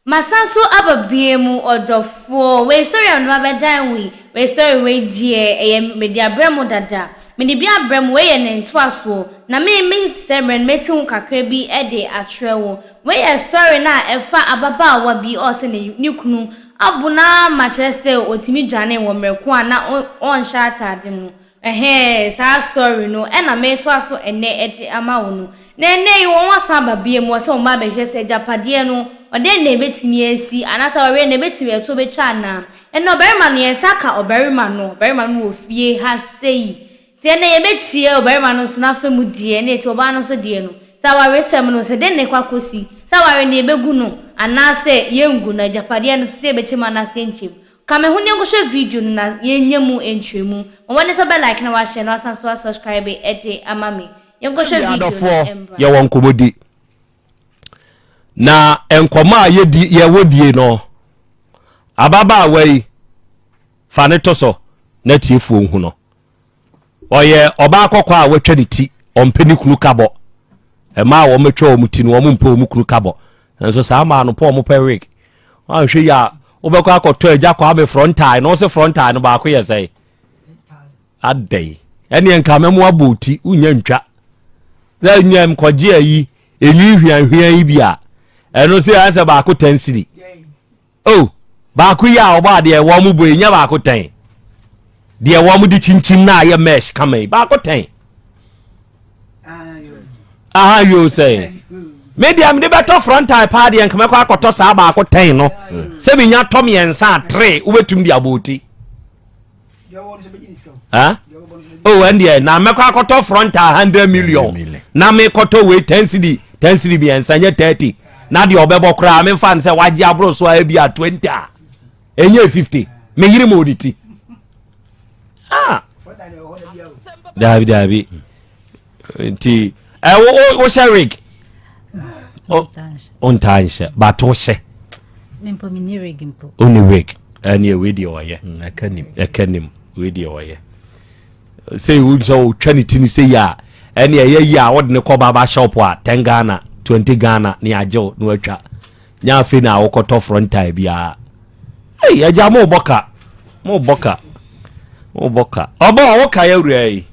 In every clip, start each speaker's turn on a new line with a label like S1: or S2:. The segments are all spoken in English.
S1: Masanso ababiemu odofo we story on babadan we story we die media bremo dada media bremo we ye nentwaso na me seven metin kakra bi de atrewo we a story na efa ababa wa bi o se ne kunu abuna machese otimi dwane wo mreko na on shata de no sa story no e na metwaso ene eti ama wo no na ne won wasa ababiemu wo se o ma be hwese japade no ode na ebetimi esi anasa ore na ebetimi eto betwa na eno oberima no yesaka oberima no ofie ha stay tie na yebetie oberima no so na femu die na eti oba no so die no taware sem no se de ne kwakosi taware na ebegu no anasa yengu na japade no se ebechema na senchem kame hunye ngoshe video no na yenyemu enchemu wone so be like na wa share na asanso subscribe ete amami yengoshe video
S2: ya wonkobodi na enkoma ye wodie no ababa awai fane toso na tiefu hu no oye oba akokwa a wetwa ne ti ompeni kunu kabo e ma wo metwa o muti no wo mpo o mukunu kabo enso sa ma no po mo perik an hwe ya obekwa akoto agya kwa be front eye no se front eye no ba akọ yesai adai ene enka memo aboti unya ntwa za nyam koje ayi enyi hwianhwian yi bia eno se ansa ba akọ 10 cedi oh ba akọ ya oba de wo mu bo enya ba akọ 10 de wo mu di chinchin na ye mesh kamai ba akọ 10 yo say media me de beto front eye party en kama kwa akoto sa ba akọ 10 no se bi nya tom yensa 3 ubetum di aboti and na me kwa akoto front eye 100 million na me koto we 10 cedi bi yensa nya 30 na de obebo kra me fan se waji abro so a bia 20 enye 50 me yiri mo oditi Dabi nti wo sharik on tanshe bato she
S3: mempo mini regimpo
S2: oni wig ani video oye akanim video oye say we so trinity ni say ya ani ya wode ne ko baba shop a 10 Ghana 20 Ghana ni ajo no atwa nya afi na awokoto front tie bia aja mo boka obo awoka ya wura yi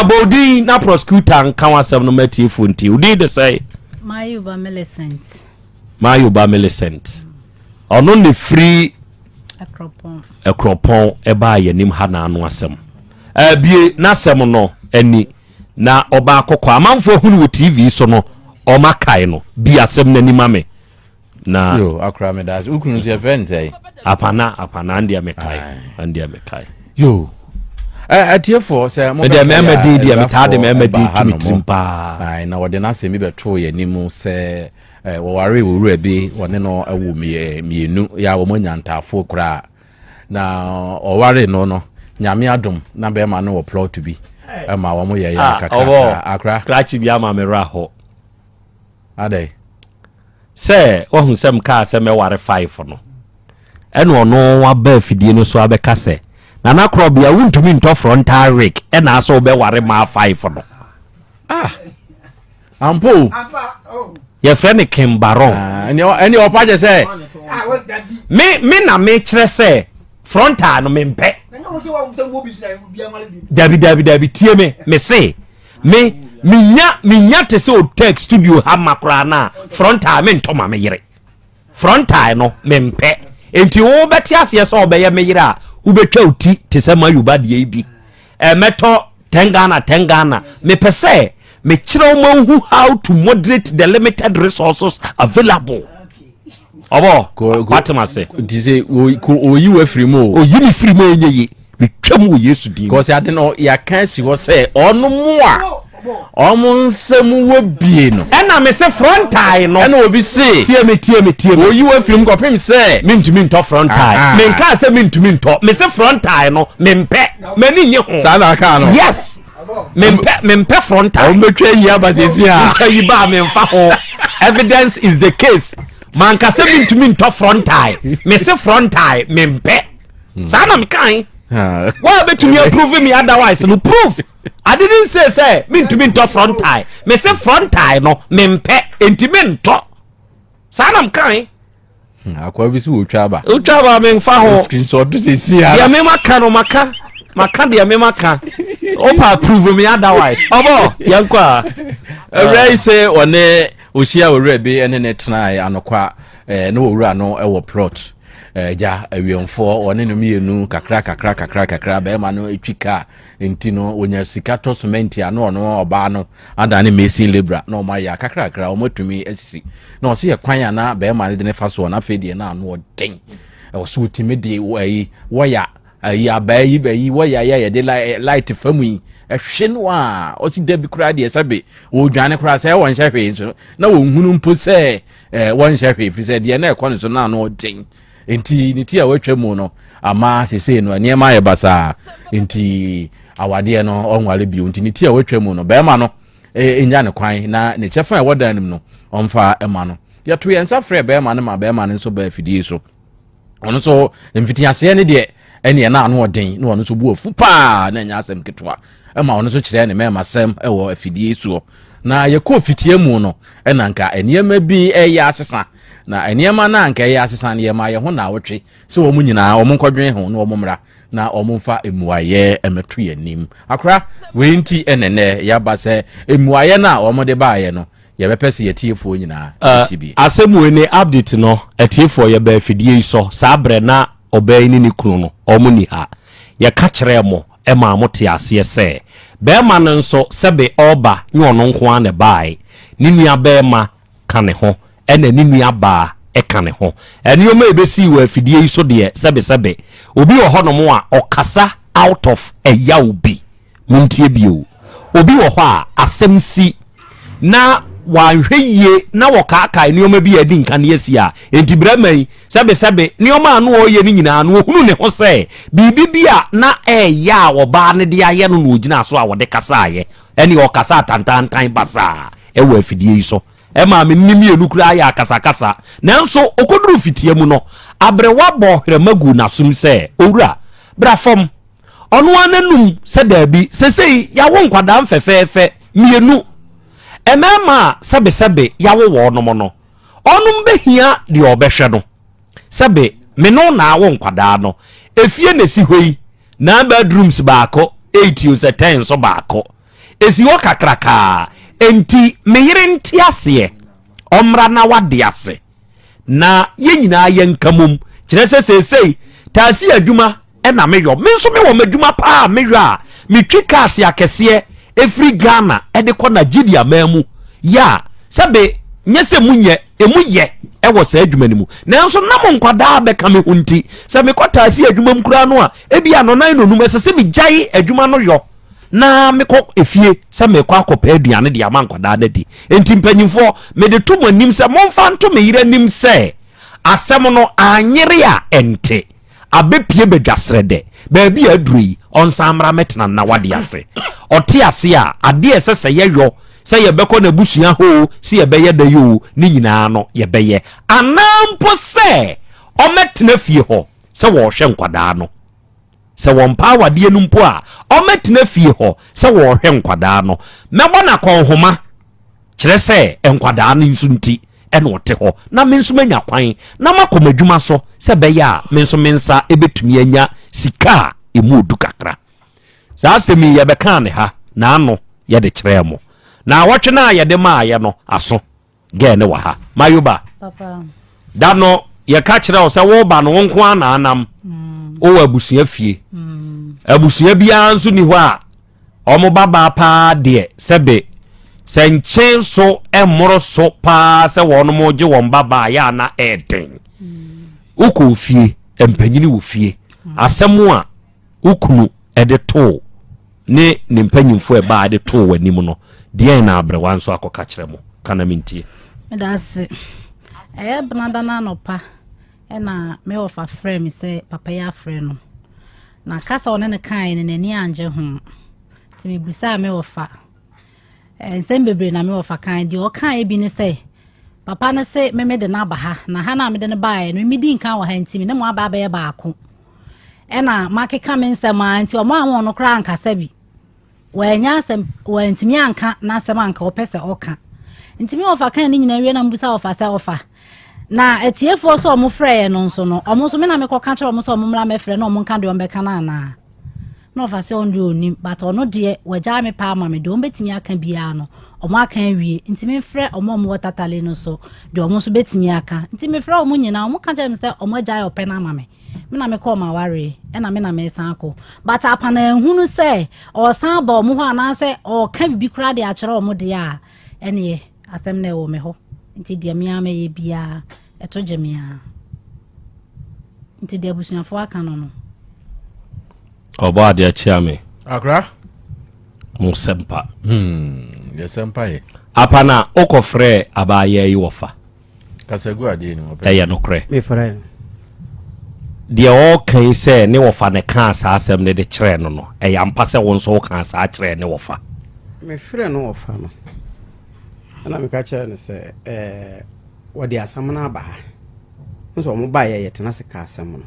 S2: Bodi na prosecutor kan wasem no matifo nti udi de say Mayuba Millicent ono ne free akropon eba yanim ha na anu asem bie na asem no ani na oba akokọ amanfo hunu wo TV so no o makai no bi asem na nimame na
S4: yo akra me das ukunu ze event say
S2: apana ndia mekai
S4: yo atiefo say
S2: mo be memedi dia metade memedi timitimpa
S4: ai na wode na asemi beto ye nimu say wo ware wo wura bi wone no awu mienu ya wo monyantafo kra na o ware no nyame adom na be ma no wo plot bi ma wo mo ye kaka akra
S2: krachi bi ama me raho
S4: adai
S2: say wo hu sem ka se me ware 5 no eno no wa ba fidie no so abeka se na Krobea wuntumi nto frontal rig e na so be ware ma 5 no
S4: ampo
S2: ye friend Kim Baron
S4: any opaje say
S2: me na me kire say frontal no me mpe Dabi tie me say minya te se Otecfm studio ha makra na frontal me nto ma me yire frontal no me mpe enti wo beti ase so obeye me yire a ubetwa uti te se Mayuba de bi meto 10 Ghana me pese me kire wo how to moderate the limited resources available obo what am I say
S4: dize oyi we free mo
S2: oyi ni free mo enye me twam wo Yesu din
S4: because ade no ya kan si wo say onu mu a omunsem wo bie no
S2: ena me se front eye no
S4: ena obi se
S2: tie me
S4: oyi we film ko pem se
S2: mintumi nto front eye me nka se mintumi nto me se front eye no me mpe mani nye ho
S4: sa na aka no
S2: yes me mpe front eye
S4: o metwa yi abasesi a
S2: yi ba me mfa ho evidence is the case man ka se mintumi nto front eye me se front eye me mpe sa na me kan why bet me prove me otherwise no proof I didn't say me to me to front eye me say front eye no me mpe enti me nto sa na mkan
S4: Akwa bi si utwaba
S2: me mfa ho
S4: screenshot do se si ya
S2: ya me maka no maka de me maka opa approve me otherwise obo yankwa
S4: Ray say one ohia owura bi ene ne tena anokwa no owura no e wo plot ja awiemfo one no mienu kakra be ma no etwika enti no onya sika to cement ya no no oba no adane mesin lebra no ma ya kakra o matumi asisi no se ye kwan ya na be ma de ne fa so na fedie na no den e wo so utimi de wo ya ayi abayi bayi wo ya de light famu yi ehwe no a o si da bi kura de sabe o dwane kura se won hye hwe so na wo hunu mpo se won hye hwe fi se de na e kon so na no den enti niti a watwa mu no ama sese no niema ye basa enti awade no onware bi enti niti a watwa mu no be ma no enya ne kwan na ne chefa e wodan nim no onfa ema no ya to yensa frɛ be ma no ma be ma no so ba fidie so ono so mfitiase ne de ene na ano den na ono so bu ofu pa na nya asem ketwa ema ono so kyerɛ ne mema asem e wo afidie so na ye ko fitie mu no enanka eniema bi ya asesa na eniema na anka ya asesa ne ma ye ho na wotwe se wo mu nyina wo nkwadwen ho na wo mmra na wo mfa emuaye emeto yanim akra we nti enene ya ba se emuaye na wo mo de baaye no ye bepese yetiefo nyina tibi
S2: asemu ne update no etiefo ye ba fidie so sabre na obey ni kunu no omuni ha ye ka kire mo e ma mote ase se be ma no nso sebe oba nye ono nko an ne bai ni nua be ma ka ne ho e na ni nua ba e ka ne ho eni o ma ebesi wa fidie so de sebe obi wo hono mo a okasa out of a yaobi muntie bio obi wo ho a asem si na wanhweye na wokaka enioma bi adi nkan yesi a enti bramai sebe nioma anu oye ni nyina anu ohunu ne ho se bibibia na ya oba ne de aye no no gina so a wode kasa aye eni okasa tantantan basa e wa afidie so e ma me nimi enukura ya kasa nanso okoduru fitie mu no abrewa bo hwemagu na sum se owura brafom onu ananum se dabi sesei ya wo nkwada mfefefe mienu emema sebe yawo wo no mo no onum behia de obehwe no sebe me no na wo nkwada no efie na si hoi na bedrooms baako 8 use 10 so baako esi wo kakraka enti meyire ntiase omra na wade ase na ye nyina ye nkamum kire sesei taasi adwuma e na meyo me nso me wo madwuma pa meyo a metwika ase akese efri Ghana ede ko na Nigeria mamu ya sabe nyese munye emuye ewo sa adwuma ni mu nanso na mo nkwada be ka me hunti se me kwata asi adwuma mkura no a ebia no nan no num se me gyae adwuma no yo na me ko efie se me kwa akopa aduane de ama nkwada na di enti mpanyimfo me de to monim se momfa nto me yire nim se asem no anyere a ente abepie bedwasrede ba bi aduri onsamra metena na wade ase ote ase a ade esese yeyo se yebeko na busua ho se yebeye da yo ni nyina no yebeye anampo se ometena fie ho se wo hwe nkwada no se wompa wade enu mpo a ometena fie ho se wo hwe nkwada no mebo na konhoma kire se nkwada no nsunti ene wote ho na menso manya kwan na makomadwuma so se be ya menso mensa ebetumi anya sika emu odu kakra sa asemi ye beka ne ha na ano ye de kire mo na watwe na ye de ma ye no aso ge ne wa ha mayoba
S3: papa
S2: dano ye ka kire o se wo ba no wonko ana anam o abusua fie abusua bia nso ni ho a omo baba pa de sebe senchen so emoro so pa se wono mo je won baba ya na eden uko fie empanyini wo fie asemu a ukunu ede to ne mpanyimfo e ba ede to wanim no de na abrewa nso akoka kire mo kana mintie
S3: medase bnada na no pa na me ofa frame se papa ya frɛ no na kasa one ne kan ne nani anje ho ti me busa me ofa Asembebe na me ofa kan di o kan e bi ne se papa ne se me de na ba ha na ha na me de ne bae no me di nkan wa ha ntimi ne mo aba ba ye baako na makeka me nsema nti o mo anwo no kra anka sabi wa nya asem wa ntimi anka na asem anka o pese o ka ntimi ofa kan ni nyina wie na mbusa ofa se ofa na etiefo so omo frɛ no nso no omo so me na me kɔ ka kyerɛ omo so omo mra me frɛ no omo nka de omo bɛka na na no fa se on de onim but ono de wagya me pa ma me de omo betimi aka bia no omo aka wie nti me frɛ omo watatale no so de omo so betimi aka nti me frɛ omo nyina omo ka kyerɛ me sɛ omo gya opɛ na ma me na me call ma ware na me na me san ko but apana ehunu sɛ o san ba omo ho ana sɛ o ka bibi kra de a kyerɛ omo de a ene asɛm na wo me ho nti de me ama ye bia eto gemia nti de abusuafo aka no
S2: oba de achia me
S4: akra
S2: mo sempa
S4: ye sempa ye
S2: apana okofre abaye yi wofa
S4: kasagu ade ni mo pe
S2: eye no kre
S5: me frɛ
S2: de o kan se ne wofa ne kan sa asem ne de kyerɛ no no eye ampa se won so kan sa kyerɛ ne wofa
S5: me frɛ no wofa no ana me ka kyerɛ ne sɛ wode asam na aba ha nso mo ba ye tena se ka asam no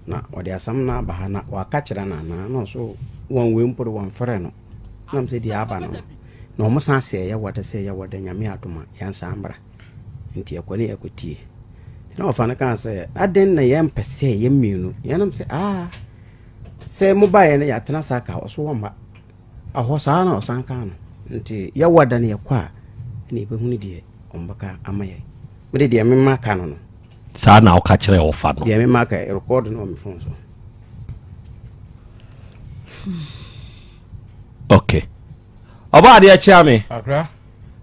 S5: na wode asam na aba ha na waka kyerɛ na na no so won we mporo won frɛ no na mse di aba no na mo san se ye wode se ye wode nyame adoma yansa ambra nti ekone ekotie na wofa na kan se aden na ye mpese ye mienu ye nam se se mo ba ye na ya tena sa ka so wo ma aho sa na osan ka no nti ye wode na ye kwa ni be hunu die ombaka amaye mede die me maka no
S2: sa na o ka kyerɛ wofa no
S5: die me maka record no me phone so
S2: okay oba de achia me
S4: akra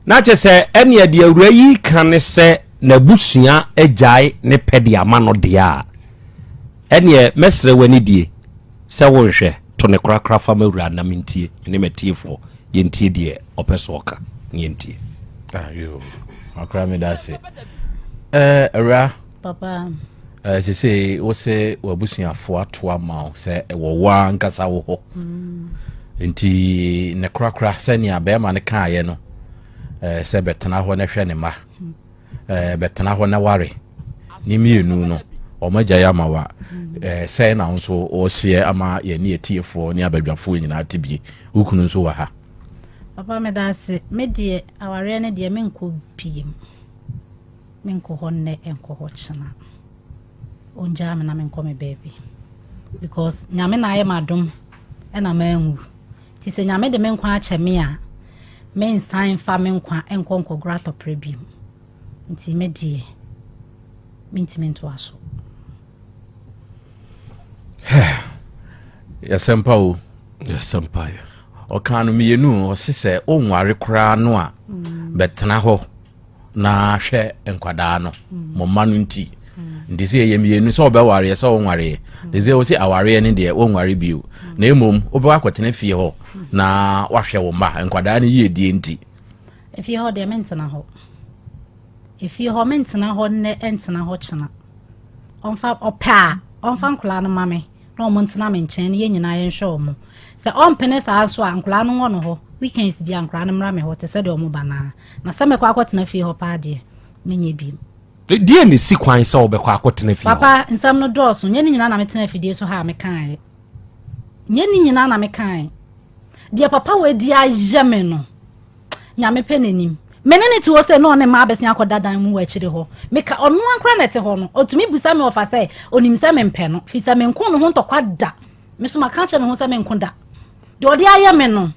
S2: na che se ene de awura yi kan se na busua agyae ne pede ama no de a ene mesre wani die se wonhwɛ to ne krakra fa mawura na mentie ne metiefo yentie die opeso oka yentie
S4: ayo akra me da se era
S3: papa
S4: se wo se wabusuafo atoa ma se wo wa nkasa wo ho nti ne krakra se ne abema ne kaaye no se betena ho na hwɛ ne ma betena ho na ware ni mienu no o magya ya ma wa se na nso o sie ama ye ne etiefo ne abadwafo nyina atibie ukunu nso wa ha
S3: papa me da se me die aware ne die menko biem menko honne enko ho chana onja me na menko me baby because nyame na aye madom e na manwu ti se nyame de menko a cheme a men sign fa menko enko grato prebim nti me die mintimento aso
S4: ya sempa o
S2: ya sempa ya
S4: o kanu mienu o sese o nware kra no a betena ho na hwɛ enkwada no mo manu nti ndise ye mienu so obeware so o nware ndise o si aware ne de o nware bio na emom obewa akwetena fie ho na wahwɛ wo ma enkwada ne ye die nti
S3: efie ho de mentena ho efie ho mentena ho ne entena ho kyena onfa opa onfa nkula no mame na o mentena me nkyɛn ne ye nyina ye nhwɛ o mo se on pene sa so ankula no ngo no ho weekends bi ankula no mra me ho te se de o mo bana na se me kwa akwetena fie ho pa de menye bi
S2: die ne si kwan se obekwa akwetena fie
S3: papa nsam no dɔɔso nye ni nyina na metena fie so ha me kan nye ni nyina na me kan de papa we di aje me no nya me penenim menene ti wo se no ne ma abesia akodadan mu akire ho meka ono ankra nete ho no otumi busa me ofa se onim se me mpe no fi se me nko no ho ntokwa da me so maka che me ho se me nko da de odi aye me no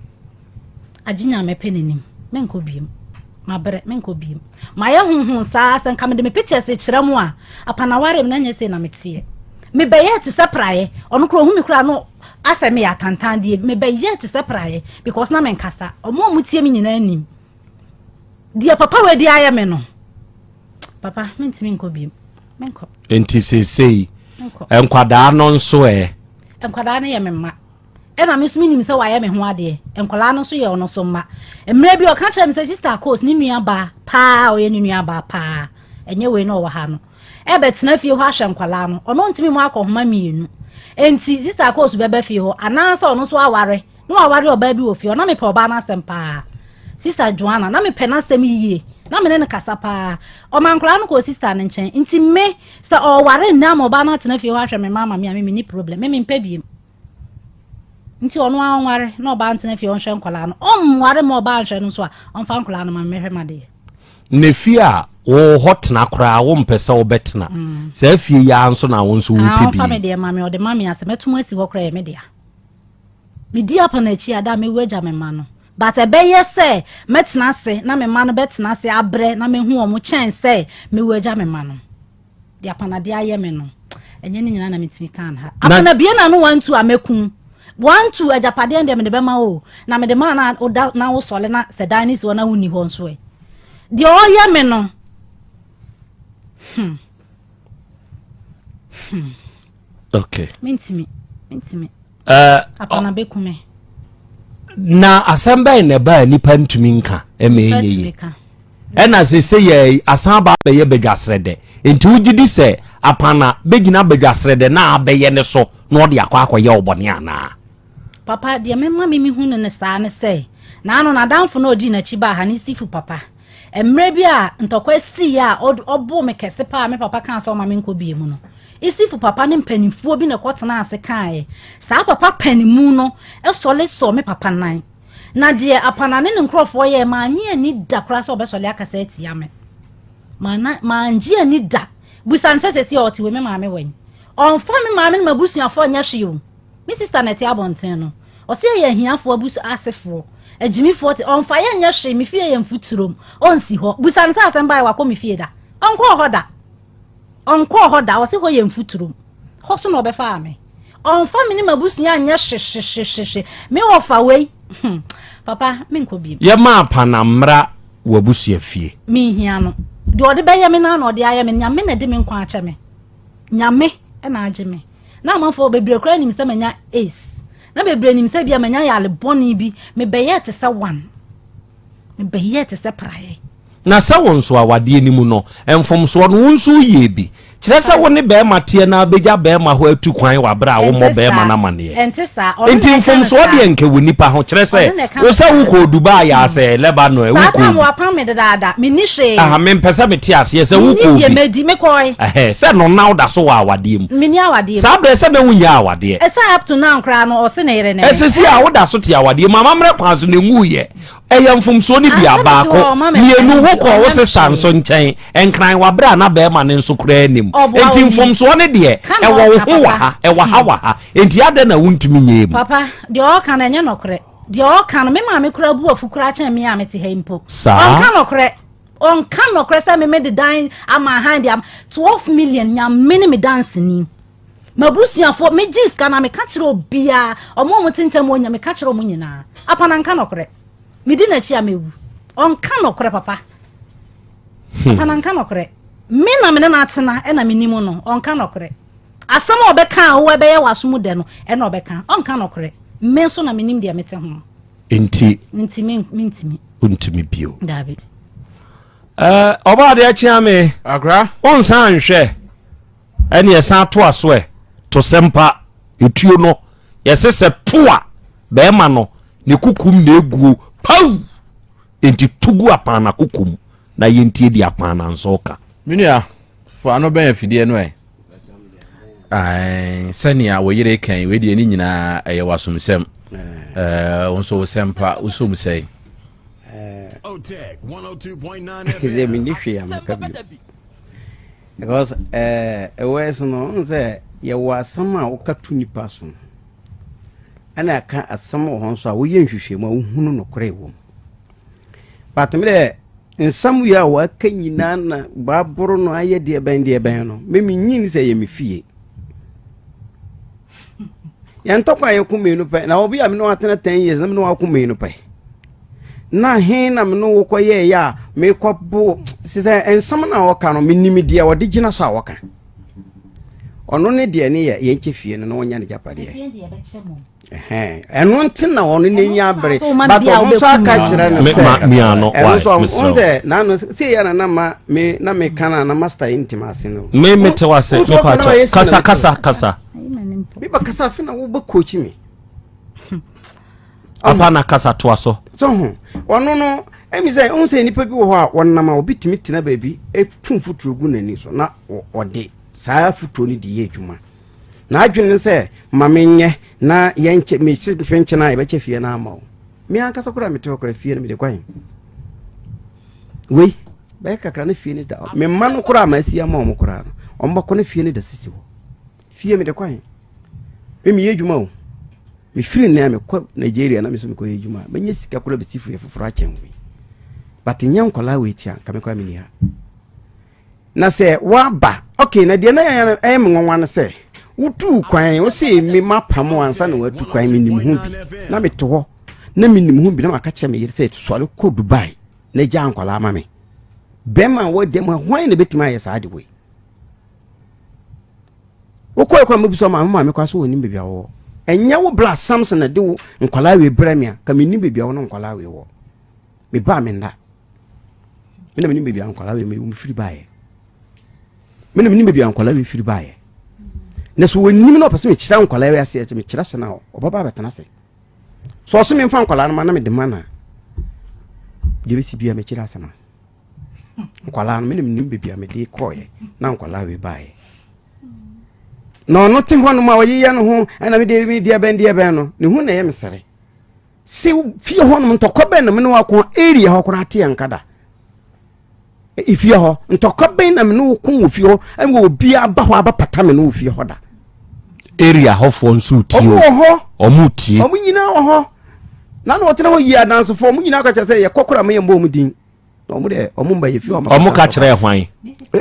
S3: aginya me penenim me nko biem ma bere me nko biem ma ye hunhun sa se nka me de me pictures e kire mu a apana ware me na nya se na metie me be ye ti sepraye ono kro hu me kra no ase me ya tantan de me be ye ti sepraye because na me nkasa omo mutie me nyina anim dia papa we dia aye me no papa mentimi nko biem menko
S2: enti sesei enkwada no nso
S3: enkwada na ye me ma na me sumi nim se wa ye me ho ade enkwala no so ye ono so ma emre bi o ka kire me se sister course ni nua ba pa o ye ni nua ba pa enye we no wo ha no e betena fie ho ahwe enkwala no ono ntimi mu akohoma mienu enti sister course bebe fie ho anansa ono so aware no aware oba bi wo fie na me pe oba na sempa sister Joanna na me pena sem yie na me ne kasa pa o mankura no ko sister ne nchen nti me se o ware na mo ba na tena fie ho ahwe me mama me ni problem me mpa bi nti ono anware na oba ntena fie ho hwe nkwala no o mware mo ba ahwe no so a on fa nkwala no ma me hwe ma de
S2: ne fie a wo hot na kra wo mpesa wo betna se afie ya anso na wo nso wo pebi
S3: fa me de mame o de mame ase metum asi wo kra ye me dia me dia pa na chi ada me waja me ma no but ebeye se metna se na me ma no betna se abre na me hu o mo chen se me waja me ma no dia pa na dia ye me no enye ni nyina na metimi kan ha apana bie na no wantu amekun wantu ajapade ndem de be ma o na me de ma na oda na wo sole na se danis wo na wuni ho nso e de o ye me no
S2: okay
S3: mentimi apana bekume
S2: na asamba ne ba nipa ntumi nka emenye ena se ye asamba be ye bedwasrede enti ugidi se apana begina bedwasrede na abeye ne so na ode akwa ye obone ana
S3: papa de me ma mi hu ne saa ne se na anu na danfo na odi na chi ba ha ni sifu papa emre bi a ntokwa si ya obo me kese pa me papa kan so ma me nko bi mu no isifu papa ne mpanimfuo bi na kwotena ase kae saa papa panimu no esole so me papa nan na de apana ne nkrofo ye ma anye ni da kra so obesole akasa atia me ma anje ni da busan sese si oti we me ma me wen onfa me ma me mabusuafo nya hwe mi sister na ti abonten no o se ye hiafo abusu asefo ejimi 40 onfa ye nya hwe mi fie ye mfuturom onsi ho busan sa asemba wa ko mi fie da onko hoda o se ho ye mfuturom ho so no obefa ame onfa me ni mabusu nya hwe me ofa we papa me nko bi
S2: ye ma pana mra wabusu afie
S3: mi hia no de ode be ye me na ode aye me nyame na de me nkwa ache me nyame e na age me na amafo bebre kra nim se manya ace na bebre nim se bia manya ya le boni bi me beye te se one me beye te se praye
S2: na sa wonso awade ni mu no enfomso no wonso ye bi kire se woni be mate na beja be ma ho atu kwan wa bra wo mo be ma na mane enti enfomso de enke woni pa ho kire se wo se wo ko Dubai ya se Lebanon e wo ko
S3: sa mo apam me dada me ni hwe
S2: me mpesa me ti ase se wo ko
S3: ye medi me koi
S2: se no na da so wa awade mu
S3: me ni awade
S2: sa be se be wunya awade
S3: e sa up to now kra no o se na yere na
S2: e se si a wo da so ti awade mama mre kwanso na ngu ye e ye mfomso ni bia ba ko mienu wo ko wo sister nso nchen enkran wa bra na be ma ne nso kra anim enti mfomso ne de e wo ho wa ha e wa ha enti ade na wuntumi nyem
S3: papa de o kan enye nokre de o kan me ma me kra bu afu kra chen me amete ha impo on kan nokre sa me de dan ama hand am 12 million nya me dance ni mabusuafo me jis kana me ka kire obia omo mo tintem onya me ka kire omo nyina apana nka nokre me di na chi amewu on kan nokre papa apana nka nokre me na me na atena e na me nimu no on kan nokre asama obeka wo ebe ye waso mu de no e na obeka on kan nokre me so na me nim de mete ho
S2: enti untimi bio
S3: Dabi
S2: oba de achia me
S4: agra
S2: on san hwe ene ye san to aso e to sempa etuo no ye sese toa be ma no ne kukum na eguo pau enti tugu apana kukum na ye ntie di apana nsoka
S4: minia fo ano ben afidie no e sania wo yere kan we die ni nyina eye wasomsem onso sempa usum sei
S6: Otecfm 102.9
S5: Is mi ni hwe am ka bi because wes no say ye wasam a wokatu nipa so ana ka asam ho so a wo ye nhwehwem a wo hunu no kore wo but me de nsam ya wa ka nyina na baboro no aye de ben no me nyin say ye me fie yan to kwa ye kumenu pe na obi am no atena 10 years na me no akumenu pe na he na me no wo ye ya me kobo se ensam na wo ka no me nimi dia wo de gina so a wo ka ono ne de ne ye nche fie no wonya ne japade eno ntina wono ne nya bere but on so aka kire ne se
S2: miano
S5: onze na no se ya na ma me na me kana na master intimacy no
S2: me mete wase me pacha kasa
S5: bi ba kasa fe na wo ba coach me
S2: apana kasa to aso
S5: so ono no emi say on say nipa bi wo ho a wonnam a obitimi tina baabi etumfuturo gu nani so na ode saa futuo ni di edwuma na adwene se mamenye na yenche me si fenche na ebeche fie na ama o me aka sokora mete okora fie na me de kwan we Be kakra na fie ni da. Me man kura ma si ama o kura no. O mbako na fie ni da sisi ho. Fie me de kwan. Me yedwuma o. Me firi na me kwa Nigeria na me so me kwa yedwuma. Me nye sika kura be sifu ye foforo a chenwe. But nyam kola we tia ka me kwa me ni ha. Na se wa ba. Okay, na de na ya ngonwa na se. Utu kwan o se me mapam ansa na watu kwan me nim hu bi. Na me to ho. Na me nim hu bi na maka che me yire se sole ko Dubai. Na ja ankola ama me. Bema wo dem hwan na betima ye sa de we. Wo koy kwa mabuso ma me kwa so woni bebia wo. Enya wo bla Samson na de wo nkola we bremia ka me nim bebia wo no nkola we wo. Me ba me nda. Me na me nim bebia nkola we me firi bae. Me na me nim bebia nkola we firi bae. Na so woni no pese me kira nkola we ase me kira se na obaba betana se. So so me mfa nkola no ma na me de mana. De be si bia me kira se na. Nkwala no me nim bebia me de koye na nkwala we bae. No no tin ho no ma oyiye no ho na me de dia ben no ne hu na ye mesere. Si fie ho no ntokọ na me no akọ area ho kora te ankada. Ifie ho ntokọ na me no ko fie ho em go obi aba ho aba pata me no fie ho da.
S2: Area ho fo nsu ti o. Omu tie.
S5: Omu nyina ho. Na no tena ho yi adanso fo omu nyina ka che ye kokora me ye mbo mu din. Omu de omu mba ye fie ho.
S2: Omu ka kire hwan.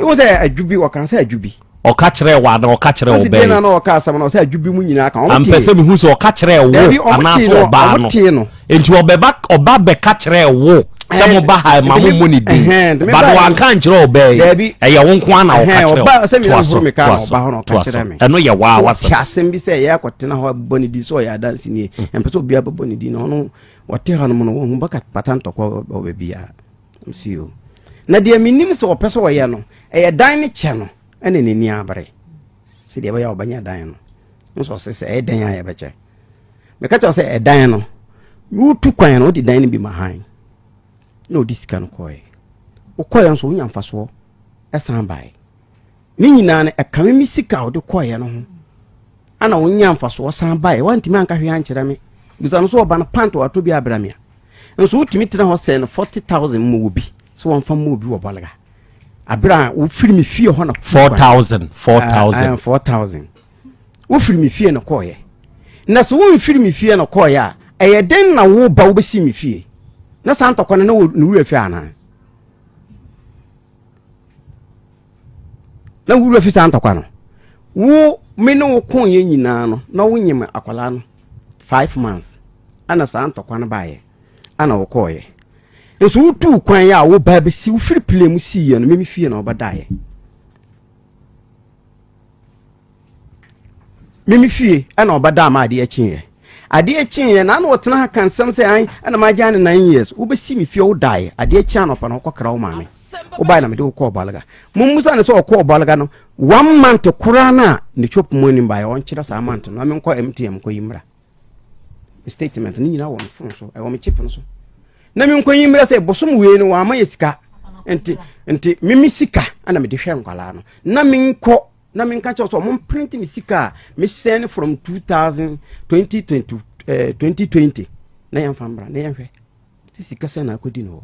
S5: O se adwubi o kan se adwubi.
S2: O ka kire wa na o ka kire o be.
S5: Na o ka asam na o se adwubi mu nyina kan.
S2: Am pese me hu se o ka kire wo anaso oba no. Enti oba be ka kire wo. Some ba ha ma mo ni din. But wan kan kire o be. E ye wo nko ana o ka kire.
S5: Oba se me no me ka oba ho no ka kire me.
S2: E no ye wa wasa.
S5: Asem bi se ye akotena ho boni di so ya dance ni. Em pese obi aboni di no no wote ha no mo no ba ka patanto ko oba bia. Msio. Na de minim se opese wo ye no. E ye dan ni che no. Ene ni abre. Se de ba ya obanya dan no. Nso se e dan ya be che. Me ka che se e dan no. Utu kwan no di dan ni bi mahan. No disika no koy. O koy nso wo nyamfa so. Esan bai. Ni nyina na e kame mi sika wo de koy no ho. Ana wo nyamfa so san bai. Wanti me anka hwe ankyere me. Guza no so oba na panto ato bi abramia. Nso utimi tena ho se no 40,000 mo obi. So won fa mo obi wo balaga. Abra wo firi mi fie ho na 4,000 wo firi mi fie na koye na so wo firi mi fie na koye a eye den na wo ba wo besi mi fie na san tokone na wo wura fie ana na wura fie san tokwa no wo me no wo kon ye nyina no na wo nyem akwala no 5 months ana san tokwa no baaye ana wo koye eso utu kwan ya wo ba be si wo firi plemu si ye no me fie na obadaye me fie ana obada ma ade akyin na na wotena ha kansam se an ana ma gya ne 9 years wo be si me fie wo dae ade akyin anopa na kokra wo maame wo ba na me de wo ko balaga mummusa ne so wo ko balaga no 1 month kura na ne chop money ba on kira sa month no me nko MTM ko yimra statement ni nyina wo mfon so e wo me chip no so na me nko yimra se bosom we no wa ma yesika enti mimi sika ana me de hwe nkwala no na me nko na me nka cho so mo print ni sika me send from 2020 na yam fambra na yam hwe ti sika se na akodi no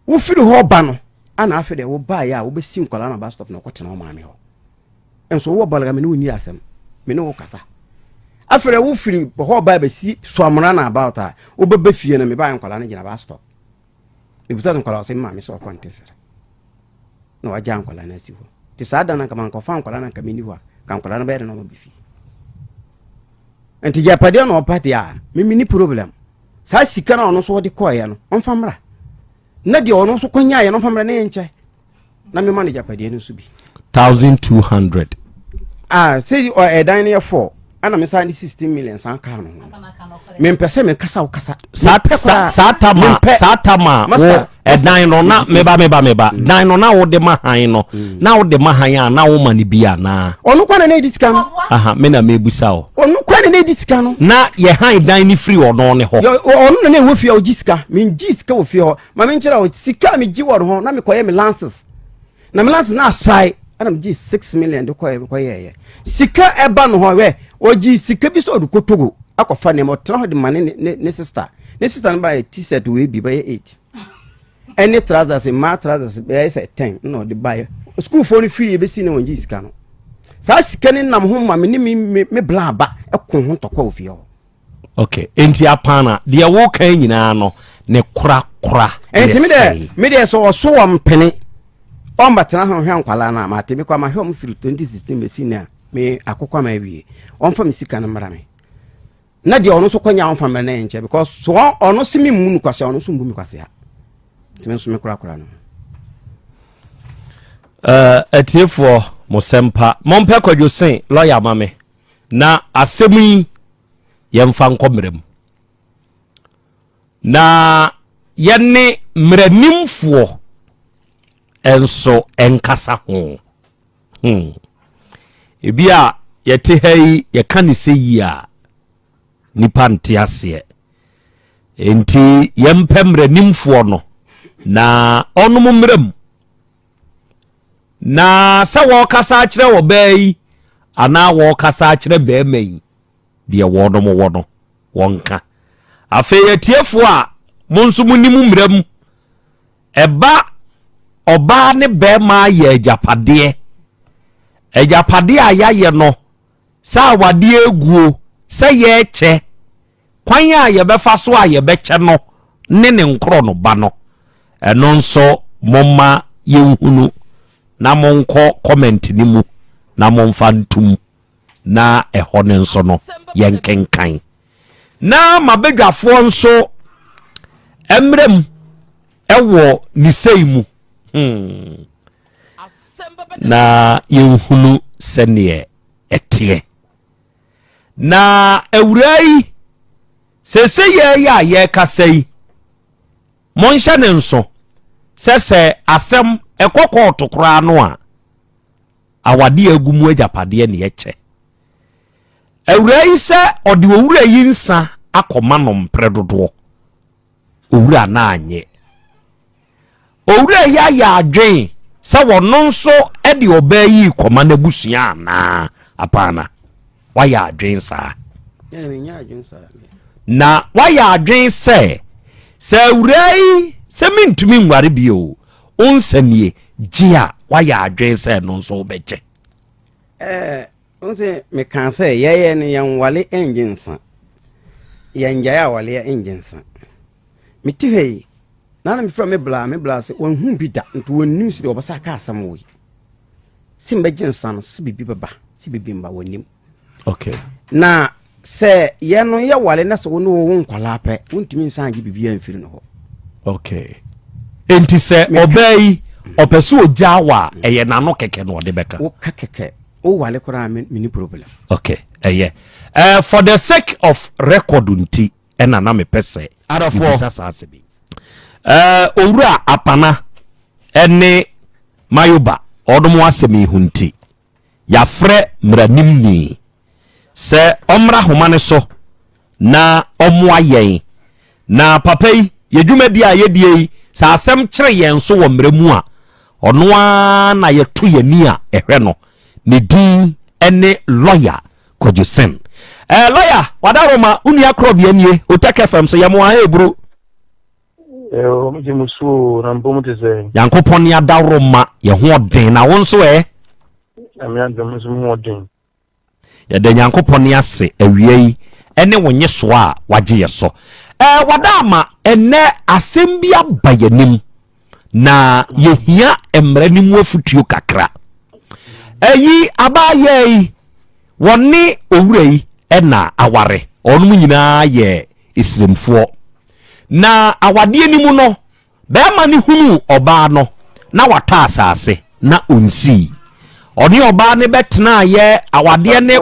S5: wo firi ho ba no ana afede wo ba ya wo be sim nkwala na bus stop na kwotena o maame ho enso wo balaga me no ni asem me no kasa afere wo firi ho ba be si soamra na about a wo be fie na me ba nkwala na gina bus stop e busa nkwala se maame so kwantesere na wa ja nkwala na si ho ti sada na kama nkofa nkwala na kamini ho ka nkwala na be na mo be fi enti ya pade na opati a me ni problem sa sika na ono so wo de koye no onfa mra na de ono so kwanya ye no famra na enche na me manager pade no so bi
S2: 1200
S5: say or a dine 4 ana me sandi 16 million san ka no me mpese me kasa wo kasa satama wo edan no na meba dan no na wo de mahan no na wo de mahan na wo mani bia na onu kwa na ediska no aha me na mebusa o onu kwa na ediska no na ye han dan ni free ono ne ho onu na wo fia o jiska me jiska wo fia ho ma me nchira o sika me ji wo ho na me koye me lances na me lances na aspire ana me ji 6 million de koye sika eba no ho we oji sika bi so do kotogo akofa ne mo tra ho de mane ne sister ne ba t-shirt we bi ba 8 any trousers ma trousers be say 10 no the buy school phone free be see no nji sika no sa sika ni nam ho ma me ni me bla ba ekon ho tokwa ofie ho.
S2: Okay, enti apana de wo kan nyina no ne kura
S5: enti me de so am pene on batena ho hwe ankwala na ma temi kwa ma hwe om firi 2016 be see na me akokwa ma wie on fa me sika na mara me na de ono so kwanya on fa me na enche because so ono simi mu nu kwase ono so mbu mi kwase ha temi so me kura no
S2: etiefo mosempa mompe kwadwo sen lawyer mame na asemi yemfa nkomrem na yenne mranimfo enso enkasa ho ebia yete hai yakane seyi a nipa nte ase enti yempem mranimfo no na onum mram na sa wo kasa kire wo bai ana wo kasa kire ba mai de wono wonka afa yetiefo a monso munimu mram eba oba ne be ma ye ajapade ayaye no sa wade eguo sa ye eche kwan a ye befa so a ye beche no ne nkro no ba no eno nso momma yenhunu na monko comment ni mu na monfa ntum na eho ne nso no yenkenkan na mabedwafo nso emrem ewo ni sei mu na yenhunu sene etie na ewurai sese ye kasai monhya ne nso sese asem ekoko otokra no a awade agumu ajapade ne yeche ewurai se ode owura yi nsa akoma no mpredodo owura na anye owura ya adwen se wono nso ede oba yi koma na busua na apana waya adwen sa na waya adwen se ewurai se mintumi nware bio onsanie gia waya adwen se no nso beche
S5: onse me kan say ye ne yan wale engine sa yan jaya wale engine sa miti hei na me from me bla se won hu bi da nto won nim si de obasa ka asam wo simbe jinsa no si bibi baba si bibi mba wonim.
S2: Okay,
S5: na se ye no ye wale na se wono wo nkwala pe wontimi nsan gi bibi amfiri no ho.
S2: Okay, enti se obey opeso ojawa eye nano keke no de beka
S5: wo keke o wale kora mini problem.
S2: Okay, for the sake of record unti ena na me pese arafo sasasebi owura apana ene mayoba odomo asemi hunti ya fre mranimni se omra homane so na omwa yen na papai yedwumadi a yedie sa asem kire yen so wo mramu a ono na yeto yani a ehwe no ne din ene lawyer Kojusen lawyer wadaroma unia Krobea nie Otecfm se yamo ha ebro
S6: mjimusu na mbomuteze
S2: yankopon ya daroma ye ho den na wonso
S6: amia ndemso ho den
S2: ya de yankopon ya se awiei ene wonye so a waje ye so wadama ene asembia bayanim na yehia emranimu afutuo kakra eyi abaye woni owurei ena aware onum nyina ye isrimfo na awade ni mu no be ma ni hunu oba no na wata asase na onsi oni oba ne betena ye awade ne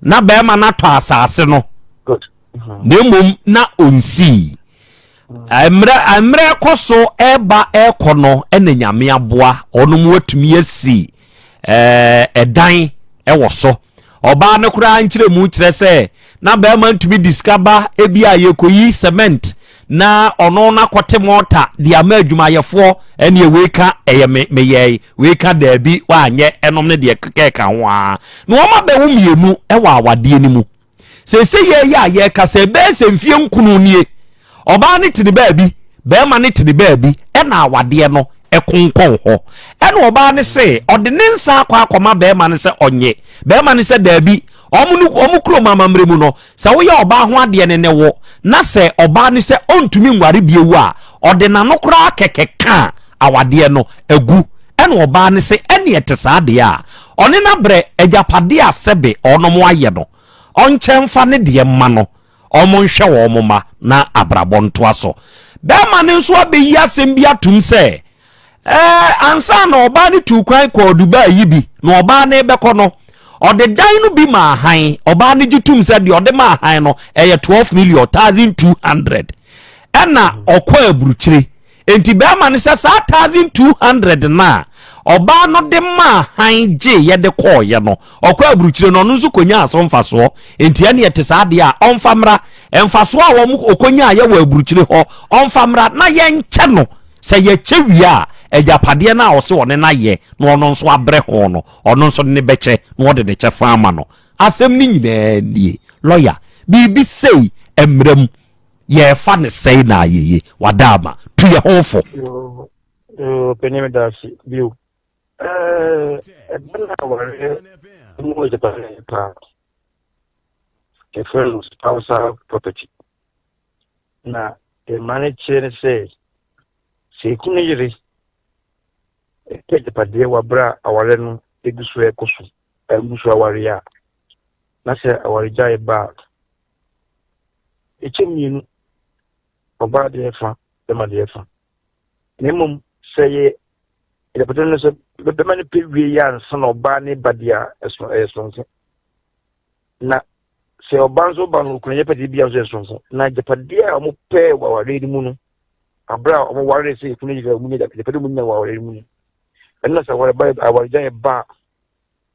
S2: na be ma na to asase no demom na onsi amre koso eba ekono ena nyame aboa onum watumi asi edan ewoso oba ne kura nkyire mu kyire se na be ma ntumi discover ebi ayekoyi cement na ono na kote mota dia ma adwumayefo ene eweka meyei weka dabi wanye enom ne de keka ho a no ma be wo mienu ewa awade ni mu se ye ya ye ka se be se mfie nkunu nie oba ne tini ba bi bɛrima ne tiri baabi ɛna awadeɛ no ɛkonkɔn hɔ ɛna ɔbaa ne se ɔde ne nsa akɔ akɔma bɛrima ne sɛ ɔnyɛ bɛrima ne sɛ daabi ɔmo kuro mamammerɛ mu no sɛ woyɛ ɔbaa ho adeɛ ne wɔ na sɛ ɔbaa ne sɛ ɔntumi nware biewu a ɔde n'ano koraa kɛkɛka awadeɛ no agu ɛna ɔbaa ne se ɛne ɛte saa deɛ a ɔne na brɛ agyapadeɛ a sɛbe ɔnom ayɛ no ɔnkyɛmfa ne deɛ mma no ɔmo nhwɛ wɔ ɔmo ma na abrabɔ ntoa so bɛrima ne nso abɛyi asɛm bi atum sɛ ansa na ɔbaa ne tu kwan kɔ Dubai yi bi na ɔbaa ne bɛkɔ no ɔde dan no bi ma ahan ɔbaa ne gye tum sɛ deɛ ɔde ma ahan no ɛyɛ 12,200,000 ɛna ɔkɔ aburukyire enti bɛrima ne sɛ saa 1,200 na ɔbaa no de ma ahan gye yɛde kɔɔyɛ no ɔkɔ aburukyire no ɔno nso konya aso mfasoɔ enti ɛne ɛte saa deɛ a ɔmfa mmra mfasoɔ a wɔn okonya a yɛwɔ aburukyire hɔ ɔmfa mmra na yɛnkyɛ no sɛ yɛkyɛ wie a agyapadeɛ no a ɔse ɔne no ayɛ na ɔno nso abrɛ ho no ɔno nso ne bɛkyɛ na ɔde ne kyɛ fa ama no asɛm no nyinaa nie lɔya biribi sei mmerɛ mu yɛfa ne sɛi na ayɛye wada ama tu yɛ ho fo
S6: penime dasi bio ɛbɛna wɔre mu agyapadeɛ paa ɛfrɛ no spousal property na ɛma ne kyerɛ ne sɛ sɛ ɛku no yere ɛpɛ agyapadeɛ wɔabrɛ a aware no ɛgu so ɛkɔ so ɛgu so aware a na sɛ awaregya yɛ ba ɛkyɛ mmienu ɔbaa deɛ fa bɛma deɛ fa na mmom sɛ yɛ agyapadeɛ no sɛ bɛma no pɛ wie yɛ ansa na ɔbaa ne ba deɛ a ɛyɛ sononko na sɛ ɔbaa nso ba no kuna agyapadeɛ bi a nso yɛ sononko na agyapadeɛ a ɔmo pɛ wɔ aware no mu no abra ɔmo ware sɛ ɛku no yɛ mu ne agyapadeɛ mu nyɛ wɔ aware no mu ɛna sɛ awaregya yɛ ba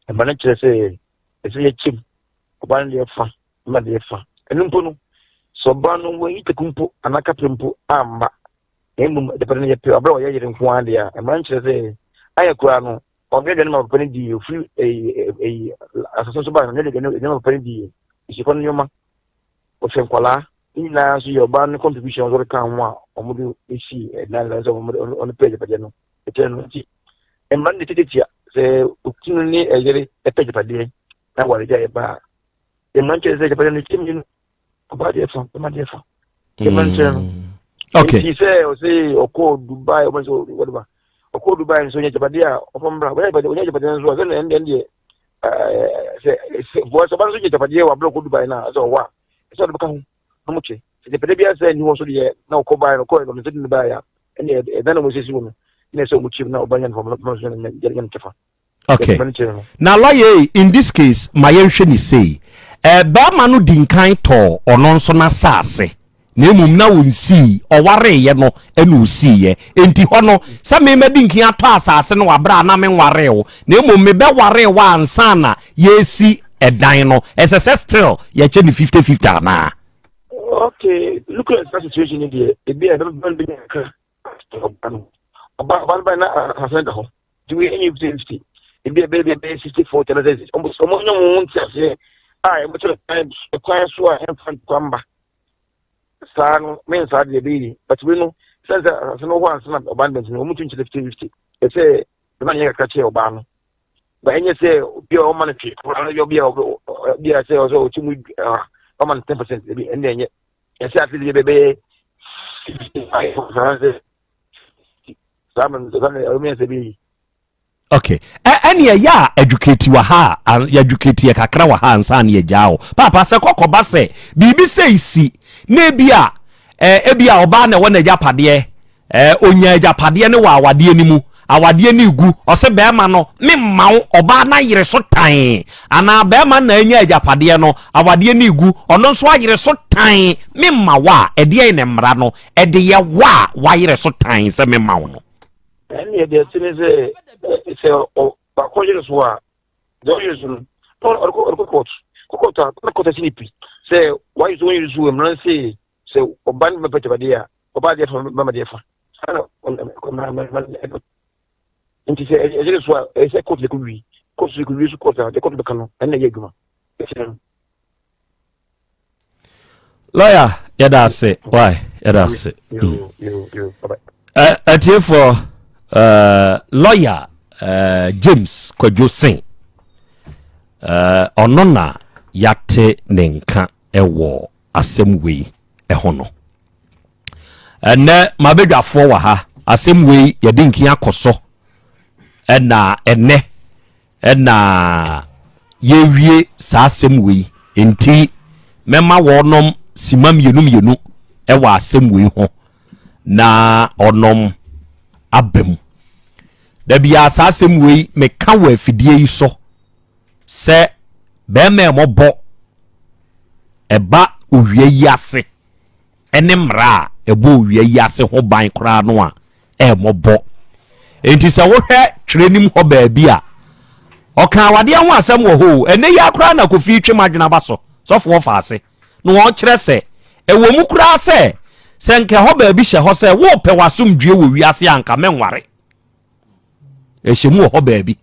S6: ɛma no kyerɛ sɛ ɛsɛ yɛkyɛm ɔbaa no deɛ fa ma deɛ fa ɛno mpo no sɛ ɔbaa no wɔyi teku mpo anaa kapre mpo amma na mmom agyapadeɛ no yɛ pɛ abra ɔyɛ yere nko ara deɛ a ɛma no kyerɛ sɛ ayɛ koraa no ɔnyɛ deɛ no ma papa no di ofiri asase nso ba no nyɛ deɛ no ma papa no di esikɔ no nneɛma ɔhwɛ nkwalaa ne nyinaa nso yɛ ɔbaa no contribution ɔsɔre ka ho a ɔmode ɛsi ɛdan la sɛ ɔno pɛ agyapadeɛ no ɛkyerɛ no nti ɛmma no tetetia sɛ okunu ne ɛyere ɛpɛ agyapadeɛ na awaregya yɛ ba a ɛmma no kyerɛ sɛ agyapadeɛ no kyɛm no ɔbaa deɛ fa ɛma deɛ fa ɛmma no kyerɛ no nti sɛ ɔsɛ ɔkɔɔ Dubai ɔmɔ sɛ wɔde ba ɔkɔɔ Dubai nso nyɛ agyapadeɛ a ɔfa mbra ɔnyɛ agyapadeɛ nso a sɛ ɛndeɛ sɛ ɔba nso nyɛ agyapadeɛ wɔ abrɛ ɔkɔɔ Dubai no a sɛ ɔwɔ a ɛsɛ ɔde bɛka ho na mokyɛ sɛ agyapadeɛ bi asɛ ni hɔ so deɛ na ɔkɔ bae no ɔkɔɔ no sɛ de ne bae a ɛne ɛda na mɔsɛsi mu no ne sɛ ɔmo kyim na ɔba nyɛ no fam na ɔsɛ no kyɛfa.
S2: Okay. Now, lawyer, in this case, my mention is say, Bamanu dinkai to or non sona sase. Nemum na unsi or ware ye no enu see ye. Enti hono, some may dinki a toss no abra na men wareo. Nemum me be ware one sana ye see a dino. As a still ye chen 50-50 na.
S6: Okay, look at the situation in there. It be a little bit about by now, Asante. Do we any 50? It be a baby 64 almost won't say I am time a quiet so and come back. Son means hardly a baby, but we know says that no one's not abundance no much into the 50. They say the man here catch your ban. But any say your monetary, you'll be a say also to me 10% and then exactly the baby 65 Simon the baby.
S2: Okay. Any ya educate wa ha ya educate ya kakra wa ha ansa na jao. Papa se kokoba se bibi se isi na bia ebia oba na wona japade onya japade ne wa awade ni mu awade ni gu ose be ma no memma oba na yire so tan ana be ma na anya japade no awade ni gu ono so ayire so tan memma wa ede ne mra no ede ye wa yire so tan se memma wo no.
S6: Any of the things say or college wa don't use or court sleepy say why is when you do him say oban me pete badia oba dia for mama dia fa nti say ejere so say court le kuwi court so court the court be kanu en ye adwuma
S2: lawyer yada say why that's it.
S6: You.
S2: For lawyer James Kwadwosen onona yate nenka ewo asɛmwei ɛhono ɛnɛ mabedwafoɔ wɔ ha asɛmwei yɛde nkin akɔsɔ ɛna yɛwie saa asɛmwei enti mɛma wɔnom sima mmienu ɛwɔ asɛmwei ho na onom abem da bia saa asɛmwei meka wɔ afidie yi so sɛ bɛɛma ɛmɔbɔ ɛba owie yi ase ɛne mmara ɛbɔ owie yi ase ho ban koraa no a ɛmɔbɔ enti sɛ wohwɛ twerɛnim hɔ baabi a ɔka awadeɛ ho asɛm wɔ hɔ ɛnɛ yi akora na kofi twe madwena ba so sɔfo fa ase no wɔn kyerɛ sɛ ɛwɔ mu koraa sɛ nka hɔ baabi hyɛ hɔ sɛ wo pɛ wasomdue wɔ wiase anka menware ɛhyɛ mu wɔ hɔ baabi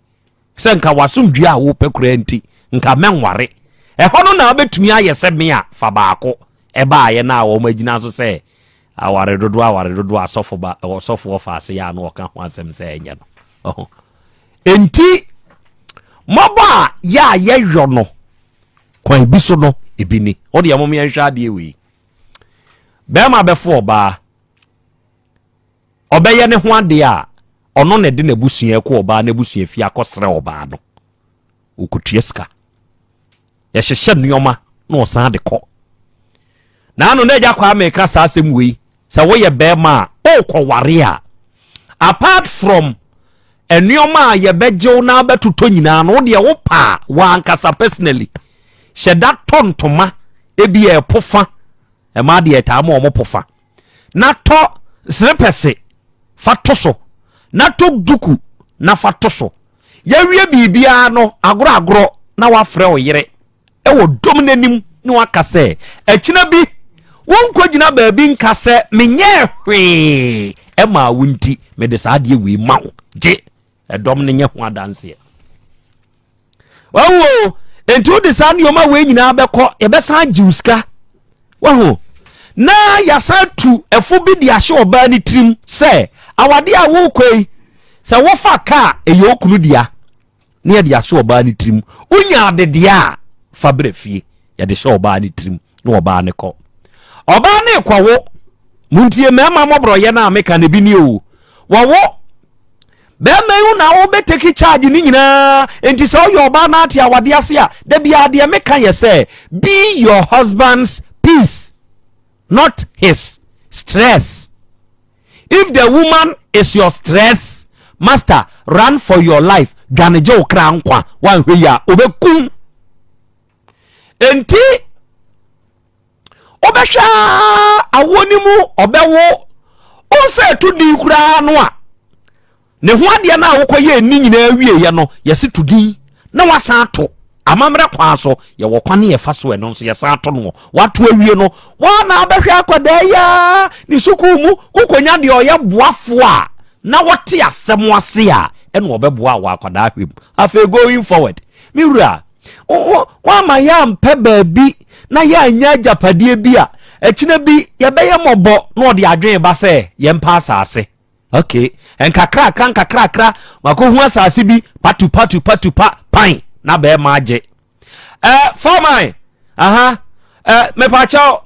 S2: sɛ nka wasomdue a wo pɛ koraa nti nka menware ɛhɔ no na wobɛtumi ayɛ sɛ me a fa baako ɛbaayɛ na wɔ ma gyina so sɛ aware dodo asɔfo fa ase ya na ɔka ho asɛm sɛ ɛnyɛ no enti mɔbɔ a yɛyɔ no kwan bi so no ebi ni ɔde yɛmom yɛnhwɛ adeɛ wei bɛrima bɛfo ɔbaa ɔbɛyɛ ne ho adeɛ a ɔno na de n'abusua kɔ ɔbaa na abusua fi akɔsrɛ ɔbaa no okutua sika yɛhyehyɛ nneɔma na ɔsan de kɔ na ano na agya kɔ ameka saa asɛm wei sɛ woyɛ bɛrima a ɔkɔware a apart from nneɔma a yɛbɛgyew na bɛtotɔ nyinaa no wodeɛ wo paa wankasa personally hyɛ da tɔ ntoma ebi yɛ pofa ɛma deɛ taa ma ɔmo pofa na tɔ srepɛse fa to so na tɔ duku na fa to so yɛwie biribiara no agorɔ na wafrɛ wo yere ɛwɔ dom n'anim na waka sɛ akyina bi wonkɔ gyina baabi nka sɛ menyɛ hwee ɛma wo nti mede saa adeɛ wei ma wo gye ɛdɔm no nyɛ ho adanseɛ wawo enti wode saa nneɔma wei nyinaa bɛkɔ yɛbɛsan gye wo sika waho na yasa tu ɛfo bi de ahye ɔbaa ne tirim sɛ awade a wokɔi sɛ wofa kaa ɛyɛ okunu dia na yɛde ahye ɔbaa ne tirim wonya adedeɛ a fa brɛ fie yɛde hyɛ ɔbaa ne tirim na ɔbaa ne kɔ ɔbaa ne kɔwo muntie mɛma mɔborɔyɛ no a meka ne bi ne o wɔwo bɛma yi na wobɛteki charge ne nyinaa enti sɛ woyɛ ɔbaa no ate awade ase a da bia adeɛ meka yɛ sɛ be your husband's peace, not his stress. If the woman is your stress, master, run for your life. Ganejo krankwa wan hweya obekum. Enti obehwa awonimu obewo onse to di kura no a ne ho ade na awokoye ni nyina awie ye no yesi to din na wasan to amamre kwa so ye wo kwane ye fa so eno so ye san to no wato awie no wa na abehwa akoda ya ni suku mu kokonya de oye boafo a na wote asem wase a eno obeboa wa akoda ahwem afa going forward miwura wa ma ya mpe baabi na ya anya japade bi a ekina bi ye beye mobo na ode adwen ba se ye mpa asase okay enkakra wakohu asase bi patu pan na be maje for my me pa chao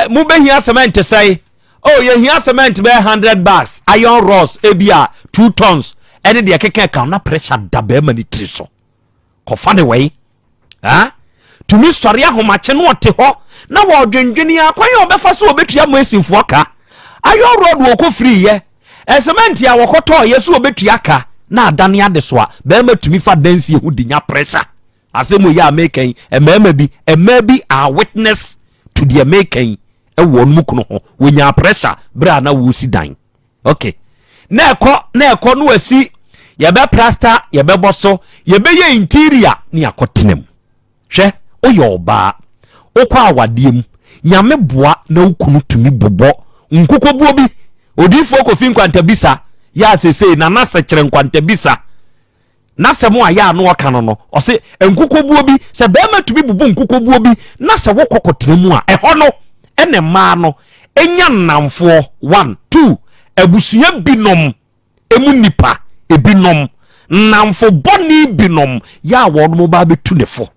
S2: mu be hia cement say oh ye hia cement be 100 bags iron rods ebia 2 tons ene de keke kan na pressure da be mani triso ko fa ne wey tumi sori ahomache no ote ho na wo dwendwene akwan ye obefa so obetua mo esinfo ka iron rod wo ko free ye cement ya wokoto yesu obetua ka na adane ade so a be ma tumi fa dansi hu dinya pressure asemu ya making emma bi are witness to the making e won mu kuno ho wonya pressure bra na wo si dan okay na ekọ no asi ye be plaster ye be boso ye be ye interior ni akotenem hwe oyo oba okwa awadiem nyame boa na ukunu tumi bobo nkokobuo bi odifo kofi nkwantabisa ya sese na nasa kyere nkwantabisa nasɛm a ya no ɔka no ɔse nkokobuo bi sɛ bɛma tumi bubu nkokobuo bi na sɛ wokɔkɔtena mu a ɛhɔ no ɛne maa no enya namfo 1 2 abusua binom emu nipa ebinom namfo boni binom ya wodmo ba betu ne fo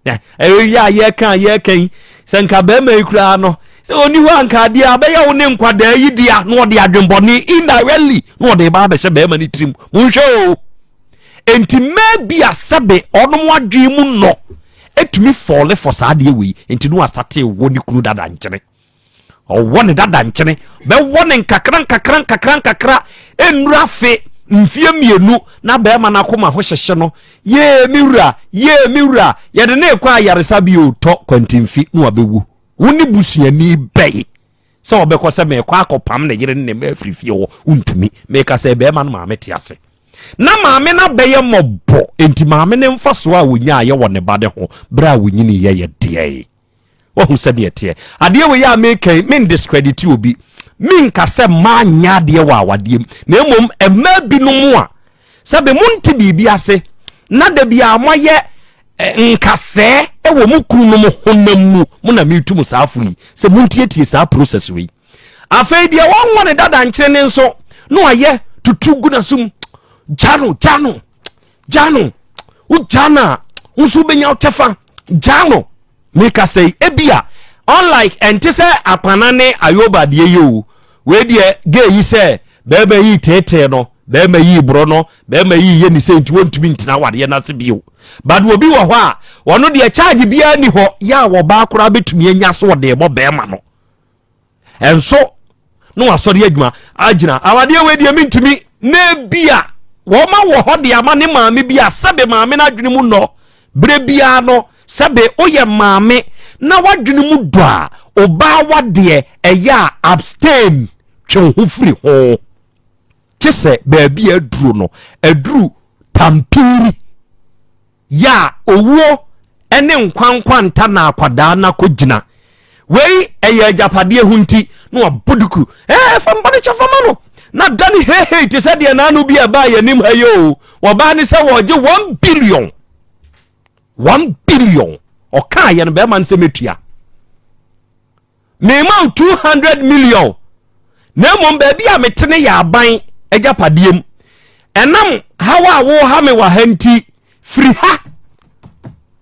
S2: ya ye kan senka be ma ikura no se oni ho anka dia abeya wo ne nkwada yi dia no de adwenboni indirectly no de ba be se be ma ni trim munhwe o enti maybe asabe onom adwen mu no etumi fall for saade we enti no start wo ni kunu dada nkyene o wone dada nkyene be wone kakran enura fe mfie mienu na be ma na koma ho hyehye no ye miwura ye de na kwa yaresa bi o to kwantimfi no abewu woni busuani bɛyi sɛ obɛkɔ sɛ me kwa akɔpam ne yere ne me afirifie wo untumi me ka sɛ be ma no ma mete ase na maame na bɛyɛ mɔbɔ enti maame ne mfa so a wonya ayɛ wɔ ne bade ho bra wonyini yɛ deɛ wo hu sɛ deɛ teɛ adeɛ we ya make men discredit obi min ka sɛ ma nya deɛ wɔ awadeɛ na emom ɛma binom a sɛ be monte bibi ase na da bia moyɛ nkasɛ ewo mu kunu mu honam mu na metum saafo yi sɛ montietie saa process we afei deɛ wɔn ne dada nkyere ne nso no ayɛ tutu guna sum jano u jana unsu benya Otefa jano make us say ebia unlike entise apanane ayoba de ye we de ge yi say be yi tete no be yi bro no be yi ye ni say nti wontumi ntina wade na se bio but obi wo ho a wono de charge bia ni ho ya wo ba akora betumi anya so de bo be ma no enso no asori adwuma agina awade we de mintumi na bia woma wo ho de ama ne maame bia sebe maame na dwene mu no bre bia no sebe oye maame na wadwene mu do a oba wade eya abstain twe ho firi ho kise ba bia aduro no aduru tampiri ya owuo ene nkwankwanta na akwada na kogina wei eya japade hunti no aboduku fambane chafama no na dani hey te said na no bia ba yanim hayo wo ba ni se wo je 1 billion o ka ye no be man se metua me ma 200 million na mo ba bia metene ya aban ajapadiem enam hawa wo ha me wa hanti free ha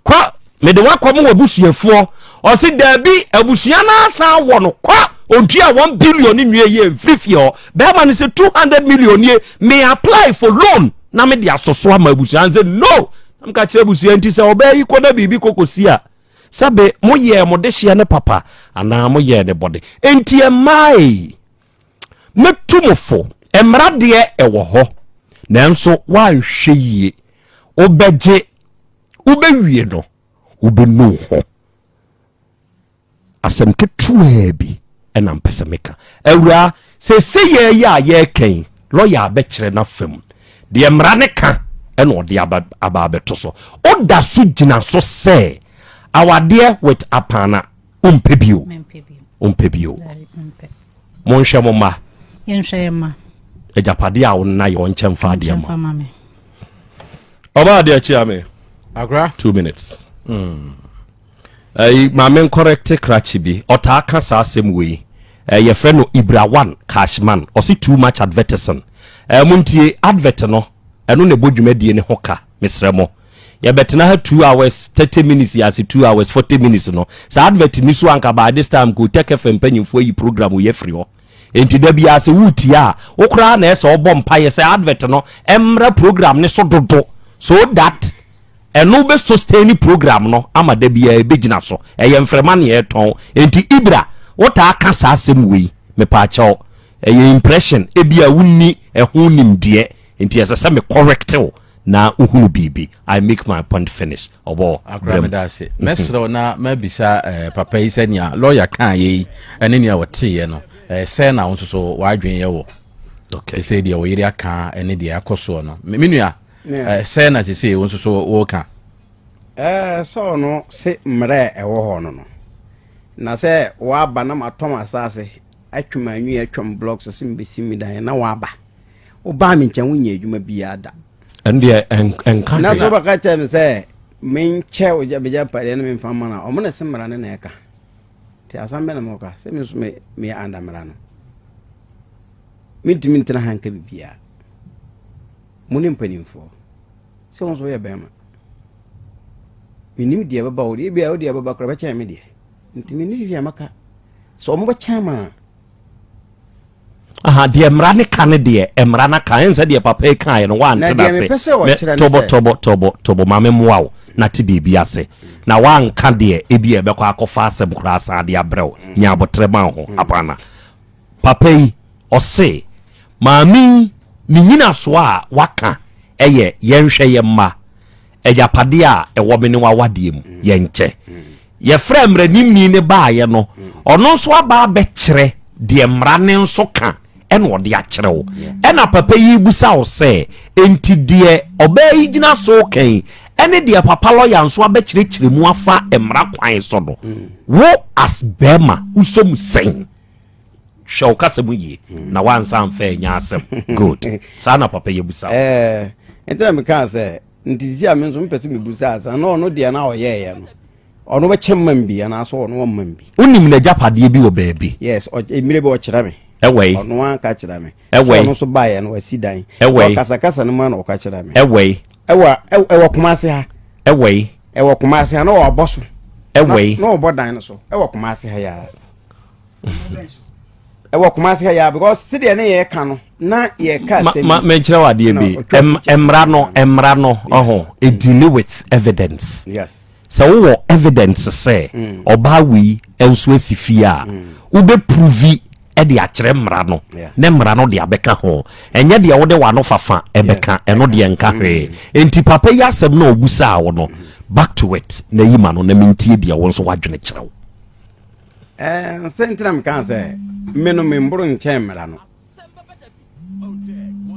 S2: kwa me de wakom wo busuafo o se dabi abusua na asa wo no kwa ontua 1 billion ni nwie ye frifio be man say 200 million ye may apply for loan na me dia soso ama abusua say no am ka kire abusua nti say obayi koda bibi kokosia sabe mo ye mo de hye ne papa ana mo ye ne bode enti e mai metumofo emrade ewo ho nanso wan hwe yie obeje ubewie no ubenu ho asem ketua bi enam pesemeka awura se ye ya ye ken lawyer be kire na fam de emra ne ka eno de aba beto so oda so gina so se awade with apana umpebio monhwe mo ma
S3: yenhwe ma
S2: ejapade a wonna ye onkyemfa de ma oba de achi ame
S4: agra
S2: 2 minutes mamen correct krachi bi otaka sa asem we ye frɛ no Ibra 1 Cashman o si too much advertising muntie advert no eno ne bodwumadie ne hoka mesremo ye betena ha 2 hours 30 minutes ya si 2 hours 40 minutes no sa advert ni so anka by this time go Otecfm panyimfo yi program ye free ho enti da bia se wuti a wokra na ese obom paye se advert no emra program ne so dodo so that eno be sustain program no ama da bia e begina so eye mfrema ne eton enti Ibra what aka sa asem we me pa chaw eye impression e bia wunni ehun nimde enti ese me correct na uhunu bibi I make my point finish obo
S4: agramedase mesro na mabisa papa yi senia lawyer kan yi ene ne wote ye no se na won so wadwen ye wo okay say dia wo yiri aka ene dia akoso no menua se na se won so wo ka
S5: so no se mre ewo ho no na se wa ba na matom asase atwuma anwi atwam blocks se mbesi mi dan na wa ba o ba mi nchen wonye adwuma bia da
S2: ende enka
S5: na so ba ka tem se men che o ja beja pare na men fama na o mo na se mra ne na eka te Asante na moka se me so me anda mra no mitimi ntena hanka bibia muni mpanimfo se won so ye bema minim dia baba wo bia wo dia baba kra ba cha me dia ntimi ni hwia maka so mo ba chama
S2: aha de emra ne kane de emra na kan ense de papa e kan ye no wan te da se tobo mame muawo na ti bibi ase na wan kan de e bi e be kwa akofa asem kra asa de abrew nya abotrema ho apana papa yi ose mami ni nyina so a waka eye yenhwe ye ma ejapade a ewo me ne wawade mu ye nche ye fra mranim ni ne ba ye no ono so aba be kire de mra ne nso ka ene ode a kire wo ena papa yi busa wo se enti de oba yi gina so kan ene de papa lawyer nso aba kire mu afa emra kwan so do wo as bema usom sen show kasemu yi na wansa amfa nya asem good sana papa yi busa
S5: enti me kan se ntisi a me nso mpese me busa asa na ono de na oyeye no ono be chemman bi na so ono wamman bi
S2: unim na japade bi wo baabi
S5: yes emire be o kira me
S2: ewei
S5: ono an ka kira me
S2: ewei
S5: ono so baaye no wasidan
S2: ewei
S5: kasa no ma na o ka kira me
S2: ewei
S5: ewa kumase ha
S2: ewei
S5: ewa kumase ha na o boso
S2: ewei
S5: no obodan no so ewa kumase ha ya ewa kumase ha ya because sidi ne ye ka no na ye ka se
S2: me kira wade bi emra no oho e deal with evidence
S5: yes
S2: so wo evidence say oba wi enso asifia wo be prove e de akire mra no ne mra no de abeka ho enye de wo de wa no fafa ebeka eno de enka hwe enti papa yi asem na obusa wo no back to it na yima no na mentie de wo nso wadwene kirewo
S5: sentina me kan se me no me mburu nche mra no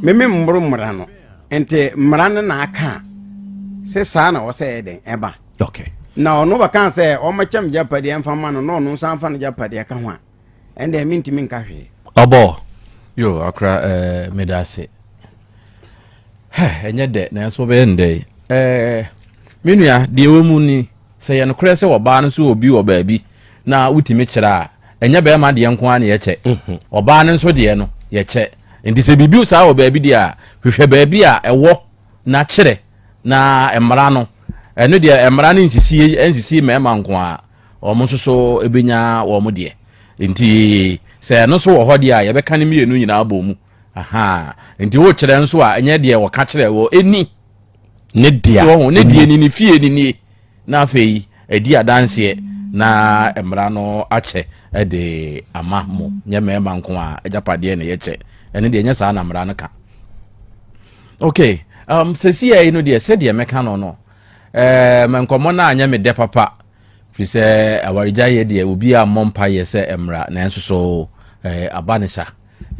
S5: me mburu mra no enti mra no na aka se sa na wo se den eba
S2: okay
S5: na ono ba kan se o machem japade en fama no no no san fa no japade ka ho a ende mintimi nka hwe
S2: obo
S4: yo akra medase enye de na so be ndey menua de we mu ni se ye no kure se oba no so obi oba bi na utimi kira enye be ma de nko an ye che oba no so de no ye che ndi se bibi usa oba bi dia hwehwe ba bi a ewo na kire na emra no eno de emra no nsisi mema nko a omo so ebenya wo mo de nti se no so wo hodi a ye be kan mienu nyina abomu aha nti wo kire nso a enye de wo ka kire wo eni
S2: ne dia
S4: so ne die ni fie ni na afei edi adanse na emra no ache de ama mo nye mema nko a ejapade ne ye che ene de nya sa na mra no ka okay sesi e no de se de meka no menkomo na anya me de papa fi se awarija ye de obi a mompa ye se emra na enso so abanisa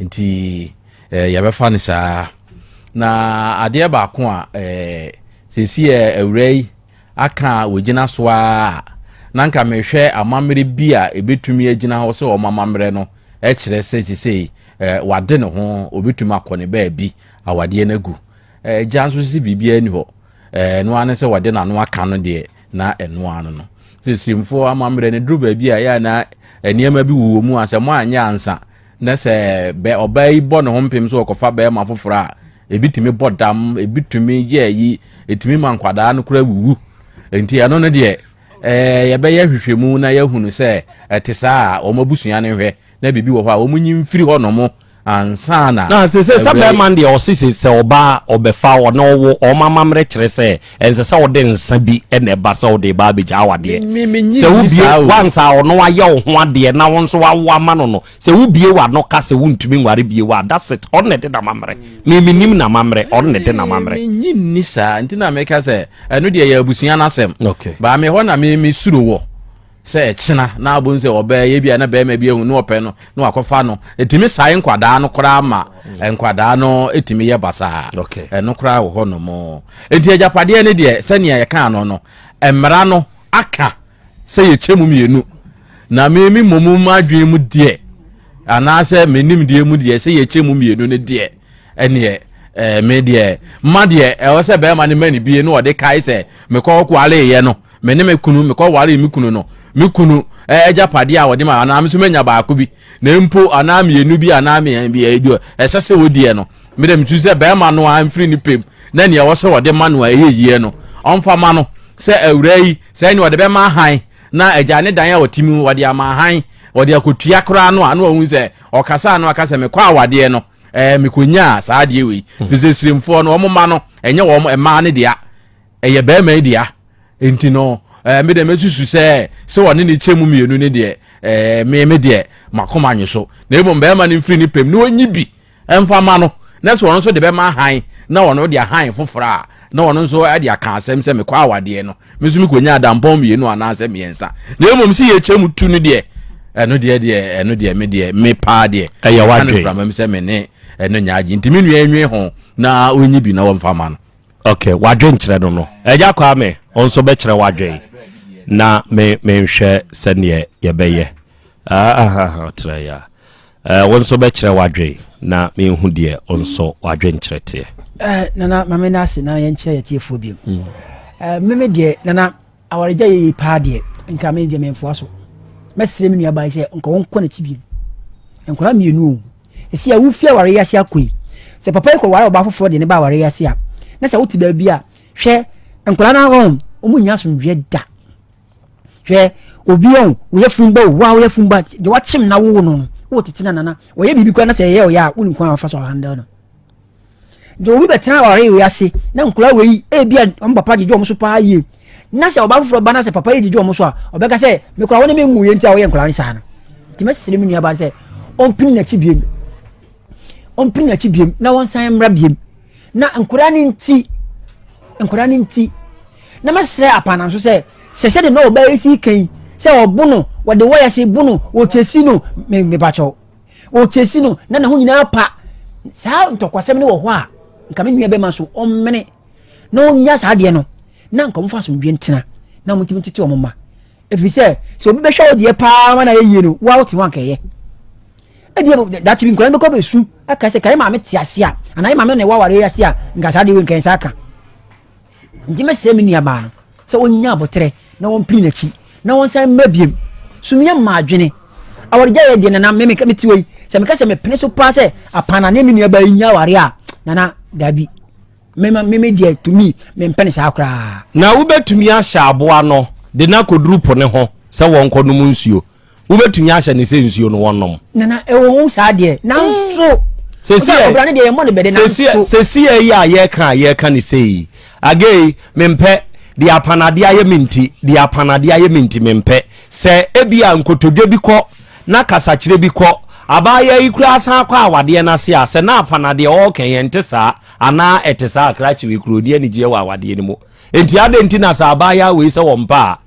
S4: nti ye be fa ni sa na ade ba ko a sesi awrei aka wogina so a nanka mehwe amamre bi a ebetumi agina ho se o mamamre no e kire se sisi wade ne ho obetumi akone ba bi awade na gu janso si bibia ni ho no ane se wade na no aka no de na eno ano no sisirimfo amamre ne dru ba bi a ya na eniema bi wuwo mu asemo anya ansa na se be obai bo ne ho mpem so okofa ba ma fofora ebitumi bodam ebitumi ye yi etumi mankwada no kura wuwu enti ano no de ye be ye hwehwemu na ye hunu se etisa o mabusua ne hwe na bibi wo ho a o munyi mfiri ho no mo ansana
S2: na se sabe man de o se oba obefa o na wo o mamamre kire se ense se o de nsa bi ene ba se o de ba be ja wade se ubie wansa o no aye o ho ade na won so wawa ma no se ubie wa no ka se wuntumi nware bie wa that's it on ne de na mamre nim na mamre on ne de na mamre
S4: nyinni sa ntina me ka se eno de ya abusua na asem
S2: okay
S4: ba me ho na me suro wo se china na abun se oba ye bia na ba ma bia hu no ope no na wakofa no etimi sai nkwada no kora ma nkwada no etimi ye basa
S2: okay
S4: eno kora wo ho no mo enti ajapade ne de se ne ye kan no emra no aka se ye chemu mienu na memi momu madwen mu de ana se menim de mu de se ye chemu mienu ne de ene me de ma de e se be ma ne mani bie no ode kai se me ko kwale ye no me ne me kunu me ko ware me kunu no kunu eja pade a wode ma ana me so manya baako bi na mpo ana me enu bi ana me bi edu esese wodie no me dem tu se be ma no amfiri ni pem na ne wo se wode ma no eyeye no onfa ma no se awura yi se ne wode be ma han na eja ne dan a wotimi wode ama han wode akotua kra no anu ohun se okasa no akasa me kwa awade no me konya saa de we fizesirimfo no omo ma no enye wo ma ne dia eye be ma dia enti no me dem esusu se woni ne chemu mienu ne de me de makoma nyeso na ebo be ma ne mfiri ni pem na onyi bi emfa ma no na so won so de be ma han na wono de han fofora na wono so de aka asem se me kwa awade no me so me konya adampom mienu ana se miensa na ebo si ye chemu tu ne de eno de me de me pa de
S2: eye wadwe
S4: from me se me ne eno nyaagi ntimi nua enwe ho na onyi bi na wonfa ma no
S2: okay wadwe nkyere no no eja kwa me onso be kyere wadwe na me nhwe sene ye beye tra ya onso be kyere wadwe na me hu de onso wadwe nkyere te
S7: nana mame na ase na ye nkyere ye tie fo bi meme de nana awareja ye pa de nka me de me mfo aso mesere me nua ba se nka won kɔ na ti bi nkora mienu esi a wufia ware ya sia koi se papa ko ware oba foforo de ne ba ware ya sia na se wuti ba bia hwe nkora na hom omunya somdwe da hwe obi on wo ye fumba wo ye fumba de wachim na wo no wo titina nana wo ye bibi kwa na se ye o ya unu kwa fa so handa no de obi betina ware ya se na nkora we e bia on papa je jo mo so pa ye na se oba foforo ba na se papa ye je jo mo so a obeka se me kwa woni me nwu ye ntia wo ye nkora ni sa na ti mesere me nua ba se on pin na chi biem na won san mra biem na nkura ni nti na masre apana so se de no oba esi kan se obuno wode wo ya se buno o chesi no me bacho o chesi no na ho nyina pa sa ntokwasem ne wo ho a nka me nua be ma so ommene na onya sa de no na nka mo fa so ndwe ntina na mo timi o mo ma efi se obi be hwa ode pa ma na yeye no wa wote wan ka ye that mean ko ko be su aka se kai ma me tiasia ana ma me ne wa ware ya sia nka sa de we nkan sa aka ndi me se me nua ba no se onya abotre na won pin nachi na won san mabiem sumia ma adwene awarja ye de na me me ti we se me ka se me pene so pa se apana ne nua ba nya ware a na dabi me de to me me pene sa akra
S2: na wo betumi ahya aboa no de na koduru po ne ho se won kono mu nsuo wo betumi ahya ne se nsuo no wonom
S7: nana e wo sa de na so sesi obrane de mo ne bede na so
S2: sesi ya ye kan ne sei agei mempe di apanade aye minti mempe se ebia nkotodwe bi kɔ na kasakire bi kɔ abaya ikura san kwa awade na se a se na apanade o kan yente saa ana etesa akrachi we kurodi ani je wa awade ni mo enti ade enti na sa abaya we se wompa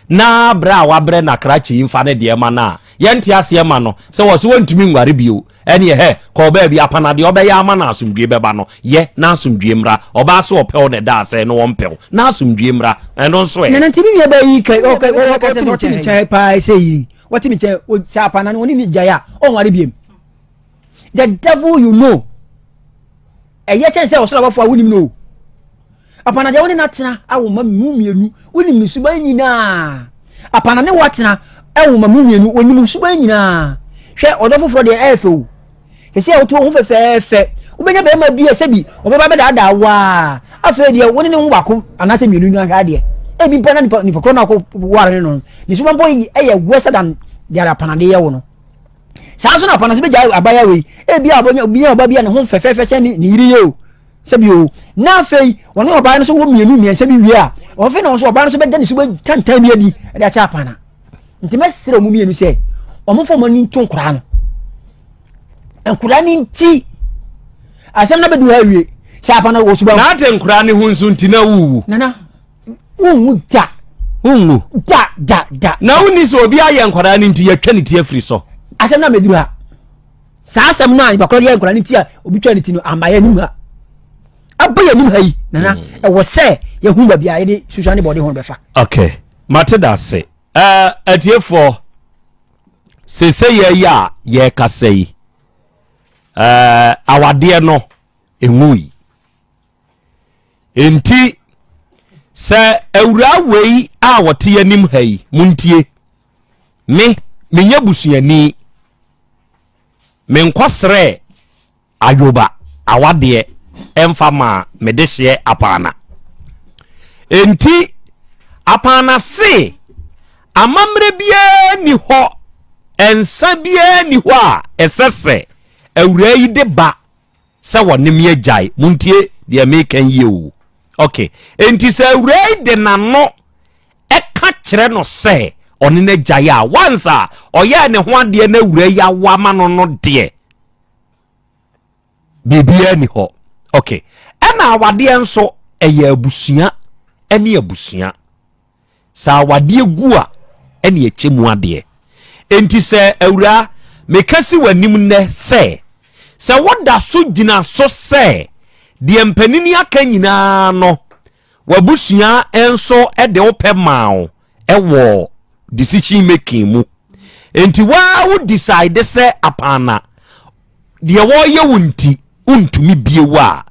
S2: na bra wabre na krachi imfa ne de ma na yente ase ma no se wo so wontumi nware bio ene he ko ba bi apanade obeya ama na asumdue beba no ye na asumdue mra oba so opel ne da ase no wompel na asumdue mra eno so e
S7: na ntimi mi ba yi kai o ka se timi chai pa se yi what me chai o sa apanade oni ni jaya o nware biem the devil you know eye chen se o so lawafo awunim no apanade woni na tena awo ma mu mienu woni mi suba nyina apanade watena awo ma mu mienu woni mi suba nyina hwe odofofo de efewu kesi a oto ho fefefe ubenya be ma bi ese bi obeba be da wa afa de woni ne ho bako anase mienu nwa hwa de e bi pana ni pokro na ko ware no ni suba boy eye wese dan de apanade ye wo no sa so na apanase be ja abaya we e bi abonya bi oba bi ne ho fefefe se ni yiri ye o sebio na fei woni oba no so wo mienu mi se bi wi a o fe no so oba no so be da ni suba tantan mi adi de acha apana ntimesere mu mienu se omufo mani ntonkura no enkura ni nti asem na bedu hawie se apana wo suba
S2: na ate nkura ni hunsu ntina wuwu
S7: nana unwu da
S2: na uni so obi aye nkura ni nti yatwa ni ti afiri so
S7: asem na bedu ha sa asem na ibakro ye nkura ni ti a obi twa ni ti no ambaye nim ha abaya nim ha yi nana e wo se ye hu ba bia ye de susua ne body ho befa
S2: okay mateda se atiefo sese ya ye kasei awade no enwui enti se awura wei a wote anim hai muntie menye busuani menkosre ayoba awade emfama medehye apana enti apana se amamre bia ni ho ensa bia ni ho a esese awura yi de ba se wonim ye jai muntie de mekan ye o okay enti se awura yi de nano eka kire no se oni na jai a once a oye ne ho ade na awura ya wa ma no de bibia ni ho okay ena awade enso eye abusua ene abusua sa awade gu a ene echemu ade enti se awura mekasi wanim ne se woda so gina so se de mpanini aka nyina no wabusua enso ede opemao ewo decision making mu enti wo decide se apana de wo ye wunti untumi biewa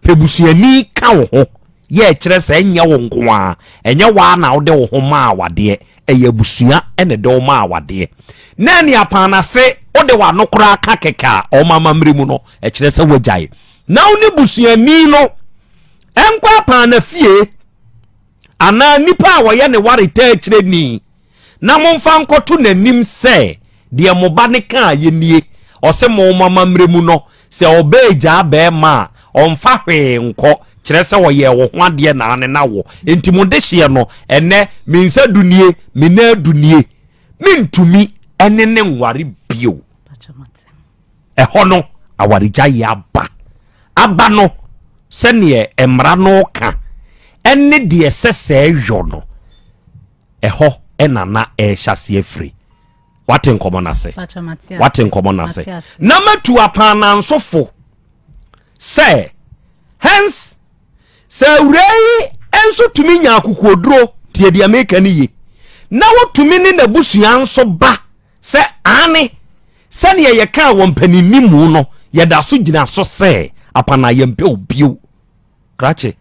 S2: pebusuani ka wo ho ye kire se enya wo nko a enya wa na wo de wo ho ma awade eye busua ene de wo ma awade na ni apana se wo de wa no kura ka keka o mama mri mu no e kire se wagyae na wo ne busuani no enkwa apana fie ana nipa wo ye ne ware ta kire ni na momfa nkoto nanim se de mo ba ne ka ye nie o se mo mama mri mu no se obeja be ma omfa hwe nko kire se wo ye wo ho ade na ne na wo enti mo de hye no ene minsa dunie mina dunie mintumi ene ne nware bio eho no awarija ya aba no se ne emra no ka ene de sese ehwo no eho enana ehhyase afri waten komonase na matu apana nsofo se hence se urei enso tumi nya akukodro tie dia meka ni ye na wotumi ni na busua nso ba se ane se ne ye ka wompanini mu no ye da so gina so se apana ye mpe obio krache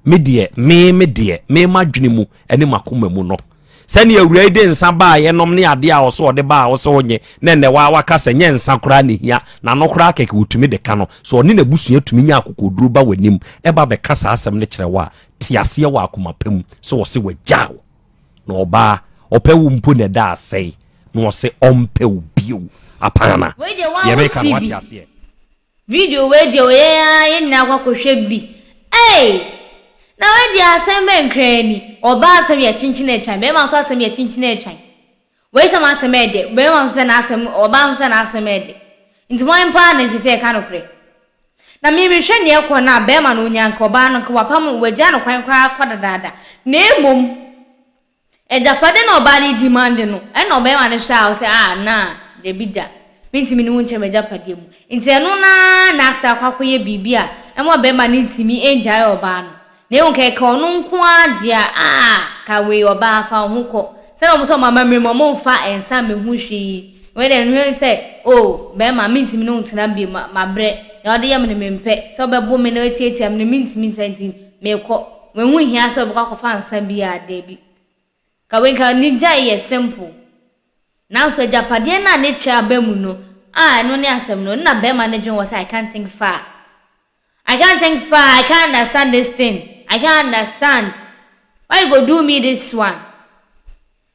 S2: me madwene mu ene makoma mu no sani awura de nsa ba ye nom ne ade a wo so de ba wo so onye ne wa kasa nye nsa kura ne hia na no kura keke wutumi de ka no so oni na busua tumi nya akokoduru ba wanim e ba be kasa asem ne kire wa tiase wa akomapem so wo se wagyaw na oba ope wu mpo ne da asai na wo se ompe obio apana ye be ka wa tiase
S1: video we de ye na kwakohwe bi na we di Asante nkrani oba asem ye chinchin etwan be ma so asem ye chinchin etwan we some asem ede be ma so na asem oba so na asem ede nti mo mpa na se ka no kre na mi hwe ne ekọ na be ma no nyanka oba no ka wapam wagya no kwan kwa dada na emom ejapade na oba ni demand no e na oba ma ne hwa o se na de bida mintimi ni wonche mejapade mu nti eno na asa kwakoye bibia e mo be ma ni ntimi enjai oba no ne wonke ka onu nko adia ka we oba afa ho ko se no so mama me mo mfa ensa me hu hwi we de nwe se be ma mintimi no ntina bi ma bre na ode yam ne mempe so be bo me na tietia me mintimi ntanti me ko we hu hia se bo kwa fa ensa bi a de bi ka we ka ni jai ye simple na so japade na ne cha ba mu no no ne asem no na be ma ne dwen was I can't think far. I can't understand this thing. I can't understand. Why you go do me this one?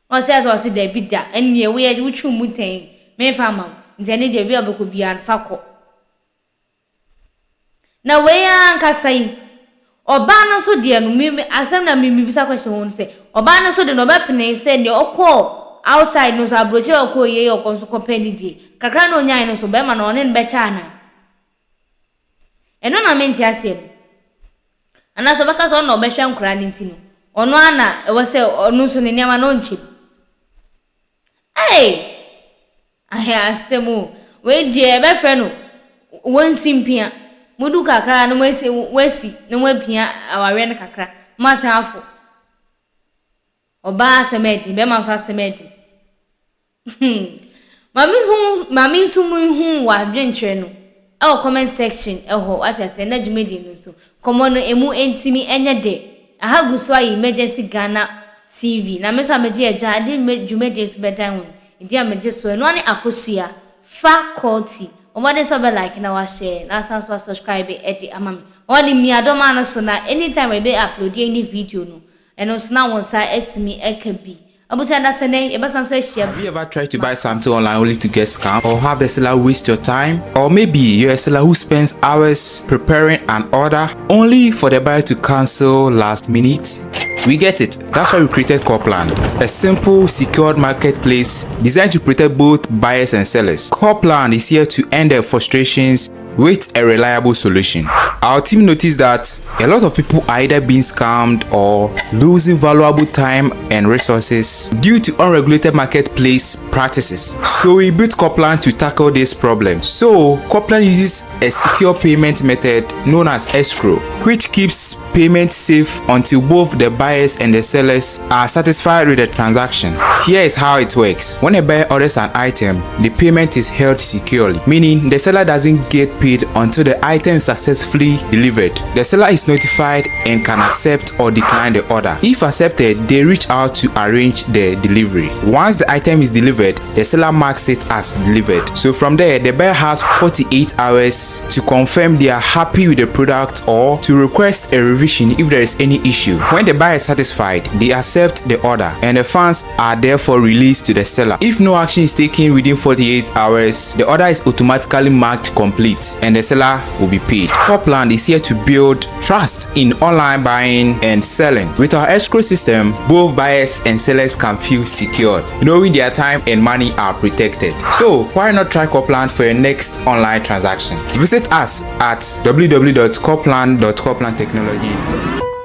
S1: What says was the bidda and ye we which you mutain. Me fama. Nzeni de real book be an fako. Na we anka say Obana so dear no me asem na me bisa question won say Obana so de no be pene say ne okọ outside no so abroche okọ ye okọ so company di. Kakra no nyan no so be ma no ne be cha na. Eno na menti asem. Ana so baka so no be hwa nkura ni ntino. Ono ana e wo se onu so ne niama no nchi. Aya astemu. We die be fre no. Wonsi mpia. Mudu kakra no wesi no wapia aware ne kakra. Masa afo. Oba semedi be ma so semedi. Mami sumu hu wa dwenkyere no. Our comment section what I say na jumedi no so komo no emu entimi enye de aha gu so emergency Ghana TV. Na me so ameje adwa ade dwumade so bedan ho. Ndi ameje so no ane akosua faculty. Omade so be like na wa share na sanso subscribe edi amami. Oni mi adoma no so na anytime we be upload any video no. Eno so na won sa etumi ekabi. Have you
S8: ever tried to buy something online only to get scammed, or have the seller waste your time? Or maybe you're a seller who spends hours preparing an order only for the buyer to cancel last minute? We get it. That's why we created Copland, a simple, secured marketplace designed to protect both buyers and sellers. Copland is here to end their frustrations with a reliable solution. Our team noticed that a lot of people are either being scammed or losing valuable time and resources due to unregulated marketplace practices. So we built Copland to tackle this problem. So Copland uses a secure payment method known as escrow, which keeps payment safe until both the buyers and the sellers are satisfied with the transaction. Here is how it works. When a buyer orders an item, the payment is held securely, meaning the seller doesn't get paid until the item is successfully delivered. The seller is notified and can accept or decline the order. If accepted, they reach out to arrange the delivery. Once the item is delivered, the seller marks it as delivered. So from there, the buyer has 48 hours to confirm they are happy with the product or to request a revision if there is any issue. When the buyer is satisfied, they accept the order and the funds are therefore released to the seller. If no action is taken within 48 hours, the order is automatically marked complete and the seller will be paid. Copland is here to build trust in online buying and selling. With our escrow system, both buyers and sellers can feel secure, knowing their time and money are protected. So why not try Copland for your next online transaction? Visit us at www.copland.coplandtechnologies.com.